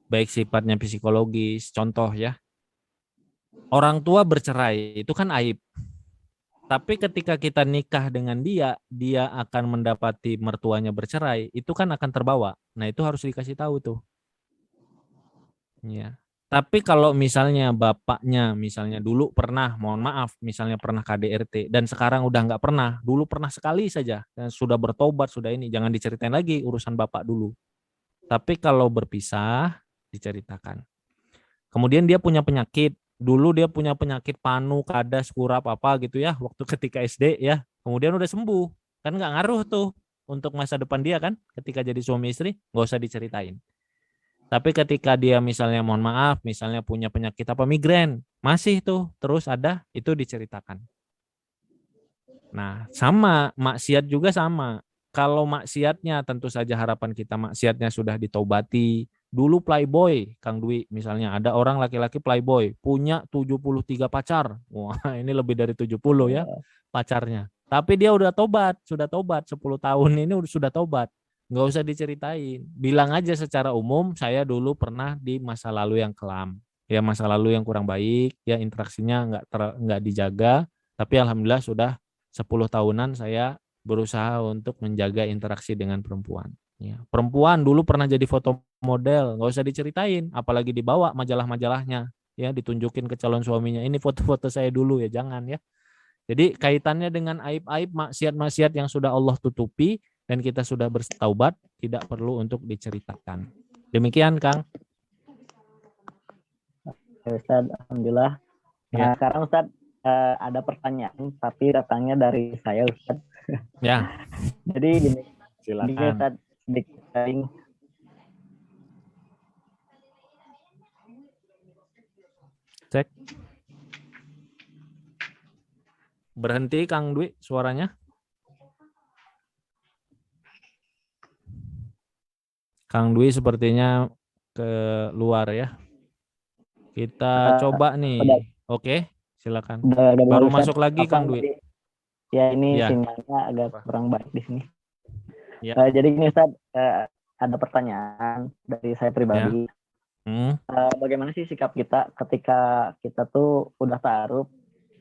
Speaker 3: baik sifatnya psikologis. Contoh ya, orang tua bercerai itu kan aib. Tapi ketika kita nikah dengan dia akan mendapati mertuanya bercerai, itu kan akan terbawa. Nah, itu harus dikasih tahu tuh. Ya. Tapi kalau misalnya bapaknya, misalnya dulu pernah, mohon maaf, misalnya pernah KDRT, dan sekarang udah nggak pernah, dulu pernah sekali saja, dan sudah bertobat, sudah ini, jangan diceritain lagi urusan bapak dulu. Tapi kalau berpisah diceritakan. Kemudian dia punya penyakit. Dulu dia punya penyakit panu, kadas, kurap apa gitu ya, waktu ketika SD ya. Kemudian udah sembuh. Kan nggak ngaruh tuh untuk masa depan dia kan, ketika jadi suami istri, nggak usah diceritain. Tapi ketika dia misalnya mohon maaf, misalnya punya penyakit apa migrain, masih tuh terus ada, itu diceritakan. Nah, sama maksiat juga sama. Kalau maksiatnya tentu saja harapan kita maksiatnya sudah ditobati. Dulu playboy, Kang Dwi, misalnya ada orang laki-laki playboy, punya 73 pacar. Wah, ini lebih dari 70 ya pacarnya. Tapi dia udah sudah tobat 10 tahun ini sudah tobat. Nggak usah diceritain. Bilang aja secara umum, saya dulu pernah di masa lalu yang kelam. Ya masa lalu yang kurang baik, ya interaksinya nggak dijaga. Tapi alhamdulillah sudah 10 tahunan saya berusaha untuk menjaga interaksi dengan perempuan. Ya, perempuan dulu pernah jadi foto model, nggak usah diceritain, apalagi dibawa majalah-majalahnya, ya ditunjukin ke calon suaminya. Ini foto-foto saya dulu ya, jangan ya. Jadi kaitannya dengan aib-aib maksiat-maksiat yang sudah Allah tutupi dan kita sudah bertaubat, tidak perlu untuk diceritakan. Demikian, Kang.
Speaker 1: Ustaz, alhamdulillah.
Speaker 3: Ya.
Speaker 1: Sekarang Ustaz ada pertanyaan, tapi datangnya dari saya Ustaz.
Speaker 3: Ya.
Speaker 1: Jadi gini,
Speaker 3: silakan.
Speaker 1: Ustaz, sedikit sharing.
Speaker 3: Cek. Berhenti Kang Dwi suaranya. Kang Dwi sepertinya keluar ya. Kita coba nih. Oke, silakan. Baru masuk lagi Kang Dwi.
Speaker 1: Ya ini
Speaker 3: Ya.
Speaker 1: sinyalnya agak kurang baik di sini.
Speaker 3: Ya.
Speaker 1: Jadi ini Ustaz, ada pertanyaan dari saya pribadi. Bagaimana sih sikap kita ketika kita tuh udah ta'aruf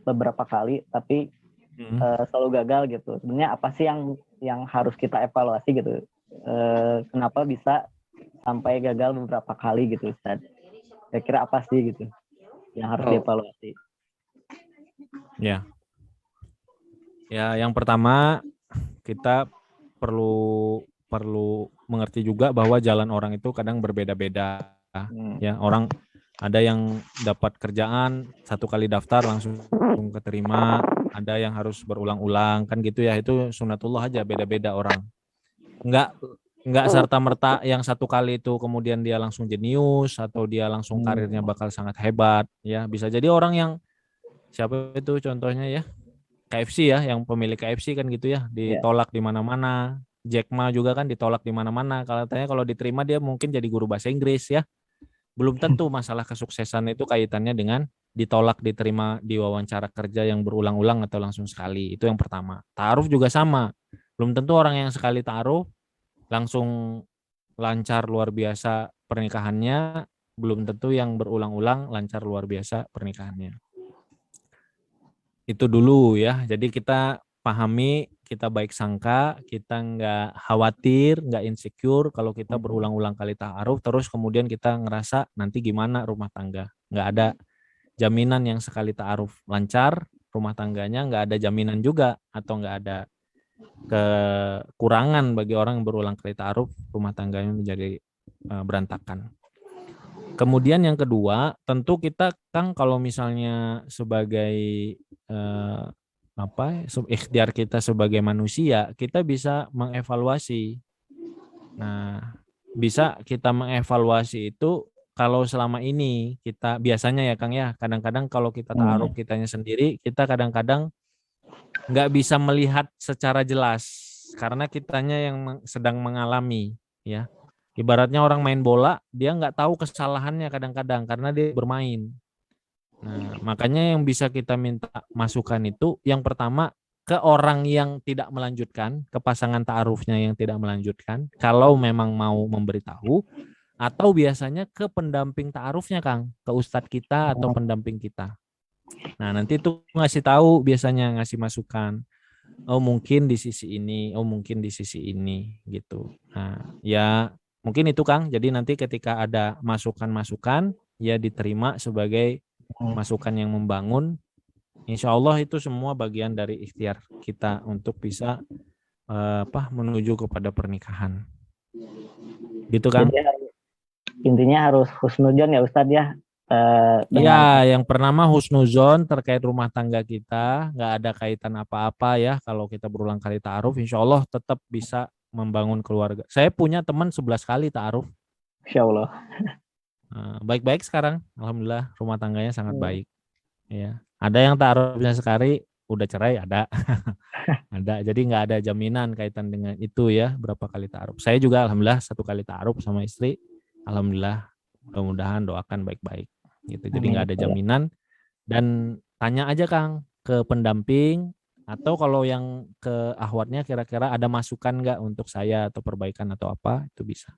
Speaker 1: beberapa kali tapi selalu gagal gitu. Sebenarnya apa sih yang harus kita evaluasi gitu? Kenapa bisa sampai gagal beberapa kali gitu Ustaz? Kira-kira apa sih gitu yang harus dievaluasi?
Speaker 3: Ya. Ya, yang pertama kita perlu mengerti juga bahwa jalan orang itu kadang berbeda-beda. Ya, orang ada yang dapat kerjaan satu kali daftar langsung keterima, ada yang harus berulang-ulang kan gitu ya, itu sunatullah aja, beda-beda orang. Enggak serta-merta yang satu kali itu kemudian dia langsung jenius atau dia langsung karirnya bakal sangat hebat ya. Bisa jadi orang yang siapa itu contohnya ya, KFC ya, yang pemilik KFC kan gitu ya, ditolak di mana-mana. Jack Ma juga kan ditolak di mana-mana. Katanya kalau diterima dia mungkin jadi guru bahasa Inggris ya. Belum tentu masalah kesuksesan itu kaitannya dengan ditolak diterima di wawancara kerja yang berulang-ulang atau langsung sekali. Itu yang pertama. Ta'aruf juga sama. Belum tentu orang yang sekali ta'aruf langsung lancar luar biasa pernikahannya, belum tentu yang berulang-ulang lancar luar biasa pernikahannya. Itu dulu ya. Jadi kita pahami, kita baik sangka, kita nggak khawatir, nggak insecure kalau kita berulang-ulang kali ta'aruf, terus kemudian kita ngerasa nanti gimana rumah tangga. Nggak ada jaminan yang sekali ta'aruf lancar, rumah tangganya nggak ada jaminan juga, atau nggak ada kekurangan bagi orang yang berulang kali ta'aruf, rumah tangganya menjadi berantakan. Kemudian yang kedua, tentu kita Kang kalau misalnya sebagai ikhtiar kita sebagai manusia, kita bisa mengevaluasi. Nah, bisa kita mengevaluasi itu kalau selama ini kita biasanya ya Kang ya, kadang-kadang kalau kita ta'aruf kitanya sendiri, kita kadang-kadang nggak bisa melihat secara jelas karena kitanya yang sedang mengalami ya. Ibaratnya orang main bola, dia nggak tahu kesalahannya kadang-kadang karena dia bermain. Nah, makanya yang bisa kita minta masukan itu yang pertama ke orang yang tidak melanjutkan, ke pasangan ta'arufnya yang tidak melanjutkan, kalau memang mau memberitahu, atau biasanya ke pendamping ta'arufnya Kang, ke ustadz kita atau pendamping kita. Nah, nanti itu ngasih tahu biasanya, ngasih masukan. Oh mungkin di sisi ini, oh mungkin di sisi ini gitu. Nah, ya mungkin itu Kang. Jadi nanti ketika ada masukan-masukan, ya diterima sebagai masukan yang membangun. Insya Allah itu semua bagian dari ikhtiar kita untuk bisa menuju kepada pernikahan. Gitu Kang.
Speaker 4: Jadi intinya harus husnuzon ya Ustadz ya. Dengan
Speaker 3: Iya, yang pertama husnuzon terkait rumah tangga kita, nggak ada kaitan apa-apa ya. Kalau kita berulang kali ta'aruf, insya Allah tetap bisa membangun keluarga. Saya punya teman 11 kali ta'aruf.
Speaker 4: Insya Allah.
Speaker 3: Baik-baik sekarang, alhamdulillah rumah tangganya sangat baik. Ya, ada yang ta'arufnya sekali udah cerai, ada, ada. Jadi nggak ada jaminan kaitan dengan itu ya, berapa kali ta'aruf. Saya juga alhamdulillah 1 kali ta'aruf sama istri, alhamdulillah. Mudah-mudahan doakan baik-baik. Gitu. Jadi nggak ada jaminan. Dan tanya aja Kang ke pendamping atau kalau yang ke ahwatnya kira-kira ada masukan nggak untuk saya atau perbaikan atau apa, itu bisa.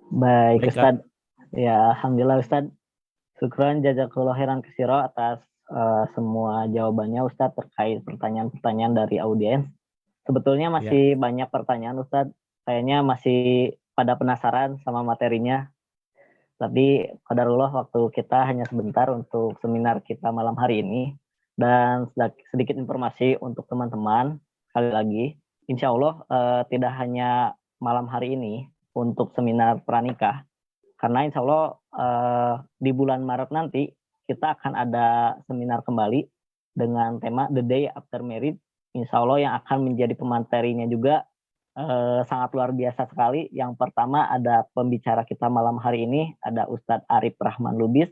Speaker 4: Baik
Speaker 3: Baik, Kak.
Speaker 4: Ustadz. Ya alhamdulillah Ustadz. Syukran jazakallahu khairan katsira atas semua jawabannya Ustadz terkait pertanyaan-pertanyaan dari audiens. Sebetulnya masih banyak pertanyaan Ustadz. Kayaknya masih pada penasaran sama materinya. Tapi qadarullah waktu kita hanya sebentar untuk seminar kita malam hari ini. Dan sedikit informasi untuk teman-teman. Sekali lagi, insya Allah tidak hanya malam hari ini untuk seminar pranikah. Karena insya Allah di bulan Maret nanti kita akan ada seminar kembali dengan tema The Day After Marriage. Insya Allah yang akan menjadi pematerinya juga sangat luar biasa sekali. Yang pertama ada pembicara kita malam hari ini, ada Ustadz Arif Rahman Lubis.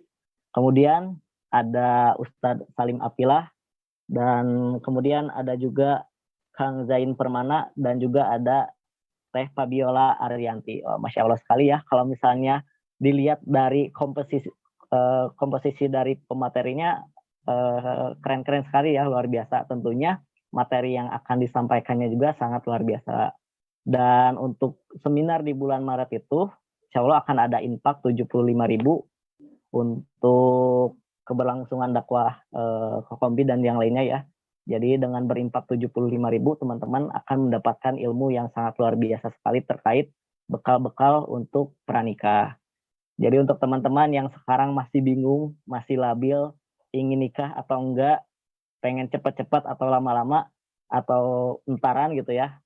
Speaker 4: Kemudian ada Ustadz Salim Apilah. Dan kemudian ada juga Kang Zain Permana dan juga ada Teh Fabiola Arianti. Oh, Masya Allah sekali ya. Kalau misalnya dilihat dari komposisi dari pematerinya keren-keren sekali ya, luar biasa. Tentunya materi yang akan disampaikannya juga sangat luar biasa. Dan untuk seminar di bulan Maret itu, insya Allah akan ada infak 75.000 untuk keberlangsungan dakwah Kokombi dan yang lainnya ya. Jadi dengan berimpak 75.000 teman-teman akan mendapatkan ilmu yang sangat luar biasa sekali terkait bekal-bekal untuk pranikah. Jadi untuk teman-teman yang sekarang masih bingung, masih labil, ingin nikah atau enggak, pengen cepat-cepat atau lama-lama, atau entaran gitu ya,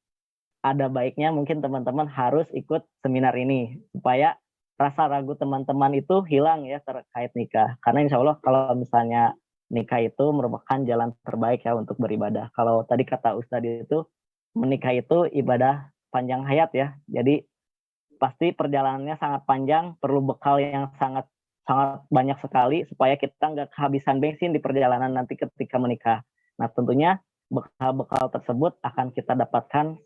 Speaker 4: ada baiknya mungkin teman-teman harus ikut seminar ini supaya rasa ragu teman-teman itu hilang ya terkait nikah. Karena insya Allah kalau misalnya nikah itu merupakan jalan terbaik ya untuk beribadah. Kalau tadi kata Ustadz itu menikah itu ibadah panjang hayat ya. Jadi pasti perjalanannya sangat panjang, perlu bekal yang sangat banyak sekali supaya kita nggak kehabisan bensin di perjalanan nanti ketika menikah. Nah tentunya bekal-bekal tersebut akan kita dapatkan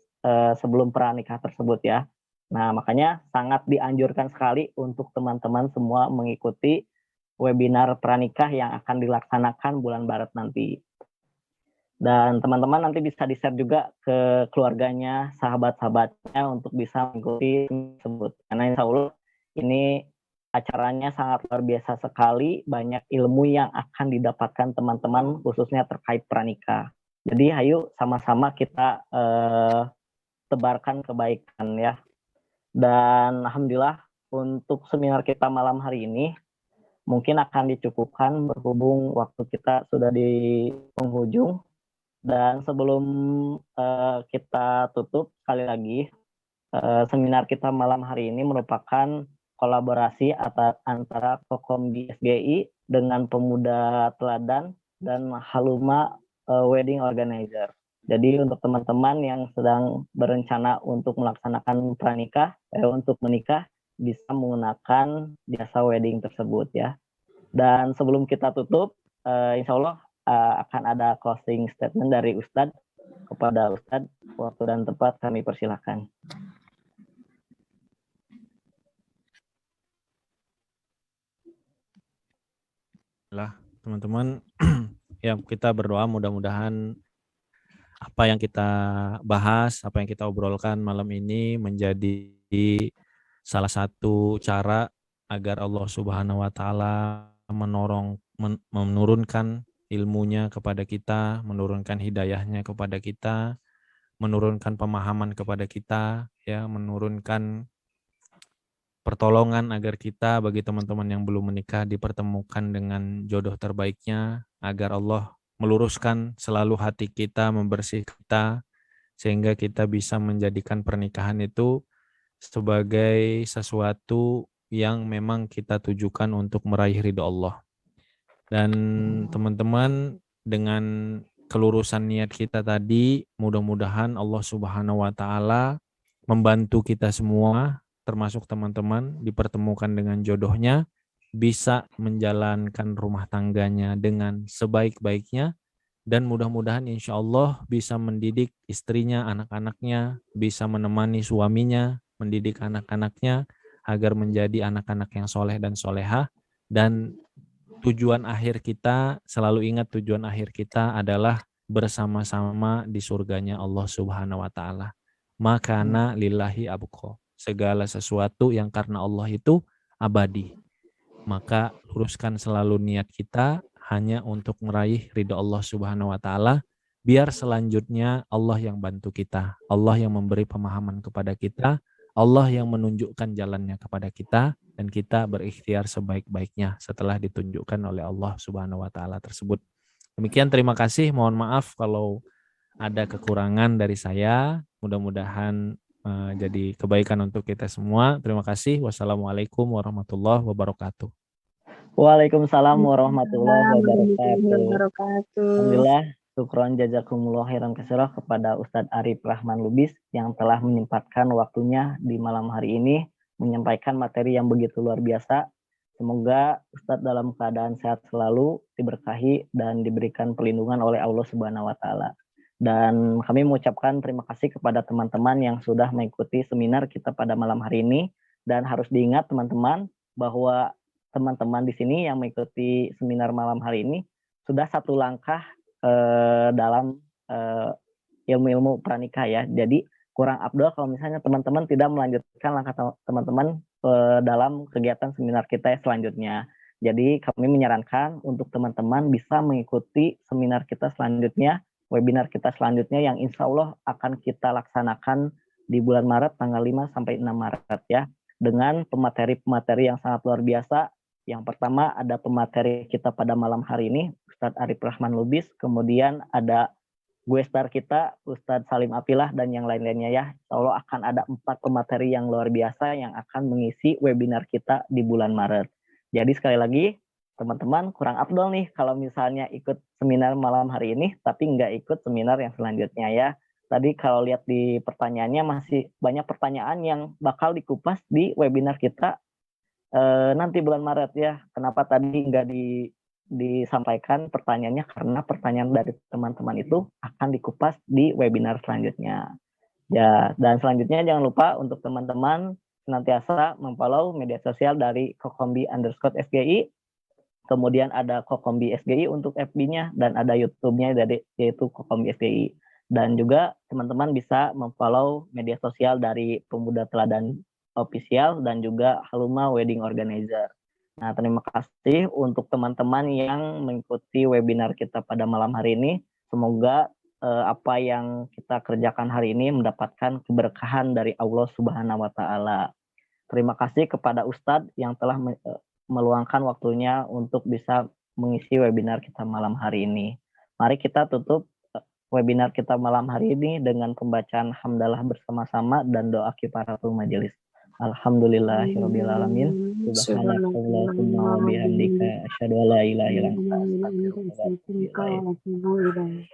Speaker 4: sebelum pranikah tersebut ya. Nah makanya sangat dianjurkan sekali untuk teman-teman semua mengikuti webinar pranikah yang akan dilaksanakan bulan Maret nanti. Dan teman-teman nanti bisa di-share juga ke keluarganya, sahabat-sahabatnya untuk bisa mengikuti tersebut. Karena insya Allah ini acaranya sangat luar biasa sekali, banyak ilmu yang akan didapatkan teman-teman khususnya terkait pranikah. Jadi ayo sama-sama kita tebarkan kebaikan ya. Dan alhamdulillah untuk seminar kita malam hari ini mungkin akan dicukupkan berhubung waktu kita sudah di penghujung. Dan sebelum kita tutup sekali lagi, seminar kita malam hari ini merupakan kolaborasi antara Kokombi SGI dengan Pemuda Teladan dan Haluma Wedding Organizer. Jadi untuk teman-teman yang sedang berencana untuk melaksanakan pranikah, untuk menikah, bisa menggunakan jasa wedding tersebut ya. Dan sebelum kita tutup, insya Allah akan ada closing statement dari Ustadz. Kepada Ustadz, waktu dan tempat kami persilahkan.
Speaker 3: Lah teman-teman, ya kita berdoa mudah-mudahan apa yang kita bahas, apa yang kita obrolkan malam ini menjadi salah satu cara agar Allah Subhanahu wa taala menurunkan ilmunya kepada kita, menurunkan hidayahnya kepada kita, menurunkan pemahaman kepada kita, ya, menurunkan pertolongan agar kita bagi teman-teman yang belum menikah dipertemukan dengan jodoh terbaiknya, agar Allah meluruskan selalu hati kita, membersihkan kita, sehingga kita bisa menjadikan pernikahan itu sebagai sesuatu yang memang kita tujukan untuk meraih ridho Allah. Dan teman-teman, dengan kelurusan niat kita tadi, mudah-mudahan Allah Subhanahu wa taala membantu kita semua, termasuk teman-teman, dipertemukan dengan jodohnya, bisa menjalankan rumah tangganya dengan sebaik-baiknya, dan mudah-mudahan insya Allah bisa mendidik istrinya, anak-anaknya, bisa menemani suaminya, mendidik anak-anaknya agar menjadi anak-anak yang soleh dan solehah. Dan tujuan akhir kita, selalu ingat tujuan akhir kita adalah bersama-sama di surganya Allah Subhanahu wa taala. Makana lillahi abqa. Segala sesuatu yang karena Allah itu abadi. Maka luruskan selalu niat kita hanya untuk meraih ridha Allah Subhanahu wa taala, biar selanjutnya Allah yang bantu kita, Allah yang memberi pemahaman kepada kita, Allah yang menunjukkan jalannya kepada kita, dan kita berikhtiar sebaik-baiknya setelah ditunjukkan oleh Allah Subhanahu wa taala tersebut. Demikian, terima kasih. Mohon maaf kalau ada kekurangan dari saya. Mudah-mudahan jadi kebaikan untuk kita semua. Terima kasih. Wassalamualaikum warahmatullahi wabarakatuh.
Speaker 4: Waalaikumsalam warahmatullahi wabarakatuh.
Speaker 2: wabarakatuh.
Speaker 4: Alhamdulillah, syukron jazakumullah khairan katsirah kepada Ustadz Arif Rahman Lubis yang telah menyempatkan waktunya di malam hari ini menyampaikan materi yang begitu luar biasa. Semoga Ustadz dalam keadaan sehat selalu, diberkahi dan diberikan perlindungan oleh Allah Subhanahu wa taala. Dan kami mengucapkan terima kasih kepada teman-teman yang sudah mengikuti seminar kita pada malam hari ini. Dan harus diingat teman-teman bahwa teman-teman di sini yang mengikuti seminar malam hari ini sudah satu langkah dalam ilmu-ilmu pranikah ya. Jadi kurang afdol kalau misalnya teman-teman tidak melanjutkan langkah teman-teman dalam kegiatan seminar kita selanjutnya. Jadi kami menyarankan untuk teman-teman bisa mengikuti seminar kita selanjutnya, webinar kita selanjutnya yang insya Allah akan kita laksanakan di bulan Maret tanggal 5 sampai 6 Maret ya. Dengan pemateri-pemateri yang sangat luar biasa. Yang pertama ada pemateri kita pada malam hari ini, Ustadz Arif Rahman Lubis. Kemudian ada gue star kita, Ustadz Salim Apilah, dan yang lain-lainnya ya. Insya Allah akan ada 4 pemateri yang luar biasa yang akan mengisi webinar kita di bulan Maret. Jadi sekali lagi, teman-teman kurang afdol nih kalau misalnya ikut seminar malam hari ini, tapi nggak ikut seminar yang selanjutnya ya. Tadi kalau lihat di pertanyaannya masih banyak pertanyaan yang bakal dikupas di webinar kita nanti bulan Maret ya. Kenapa tadi nggak disampaikan pertanyaannya? Karena pertanyaan dari teman-teman itu akan dikupas di webinar selanjutnya. Ya, dan selanjutnya jangan lupa untuk teman-teman senantiasa memfollow media sosial dari kokombi_SGI. Kemudian ada Kokombi SGI untuk FB-nya dan ada YouTube-nya yaitu Kokombi SGI. Dan juga teman-teman bisa memfollow media sosial dari Pemuda Teladan Official dan juga Haluma Wedding Organizer. Nah, terima kasih untuk teman-teman yang mengikuti webinar kita pada malam hari ini. Semoga apa yang kita kerjakan hari ini mendapatkan keberkahan dari Allah Subhanahu wa taala. Terima kasih kepada Ustadz yang telah meluangkan waktunya untuk bisa mengisi webinar kita malam hari ini. Mari kita tutup webinar kita malam hari ini dengan pembacaan hamdalah bersama-sama dan doa kifaratul majelis. Alhamdulillahirabbil alamin. Subhanakallahumma wa bihamdika asyhadu an la ilaha illa anta astaghfiruka wa atubu ilaik.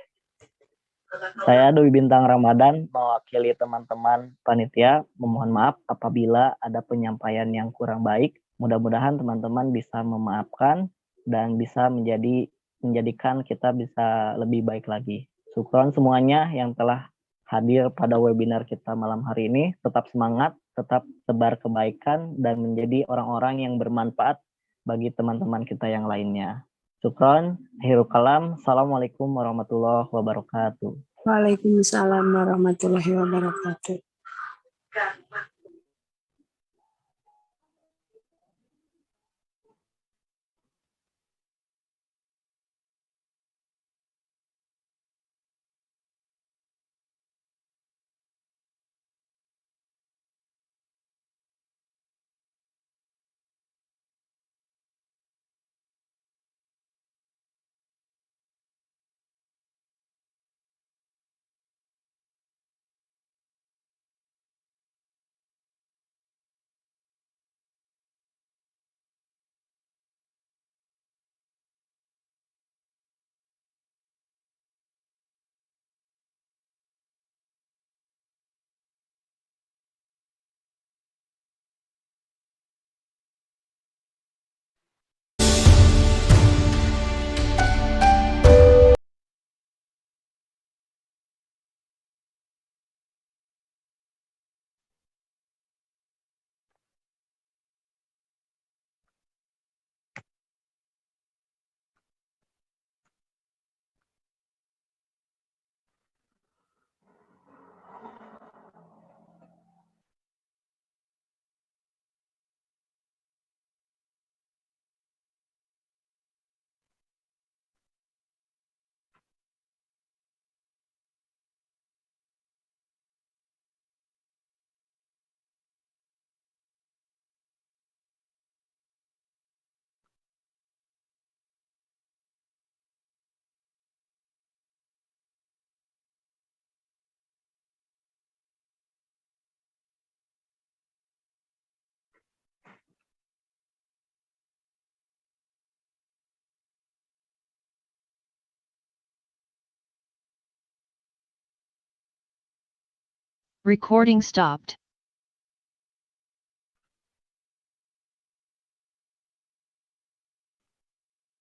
Speaker 4: Saya Dwi Bintang Ramadan mewakili teman-teman panitia memohon maaf apabila ada penyampaian yang kurang baik. Mudah-mudahan teman-teman bisa memaafkan dan bisa menjadikan kita bisa lebih baik lagi. Syukron semuanya yang telah hadir pada webinar kita malam hari ini. Tetap semangat, tetap tebar kebaikan, dan menjadi orang-orang yang bermanfaat bagi teman-teman kita yang lainnya. Syukron, akhirul kalam. Assalamualaikum warahmatullahi wabarakatuh.
Speaker 2: Waalaikumsalam warahmatullahi wabarakatuh.
Speaker 5: Recording stopped.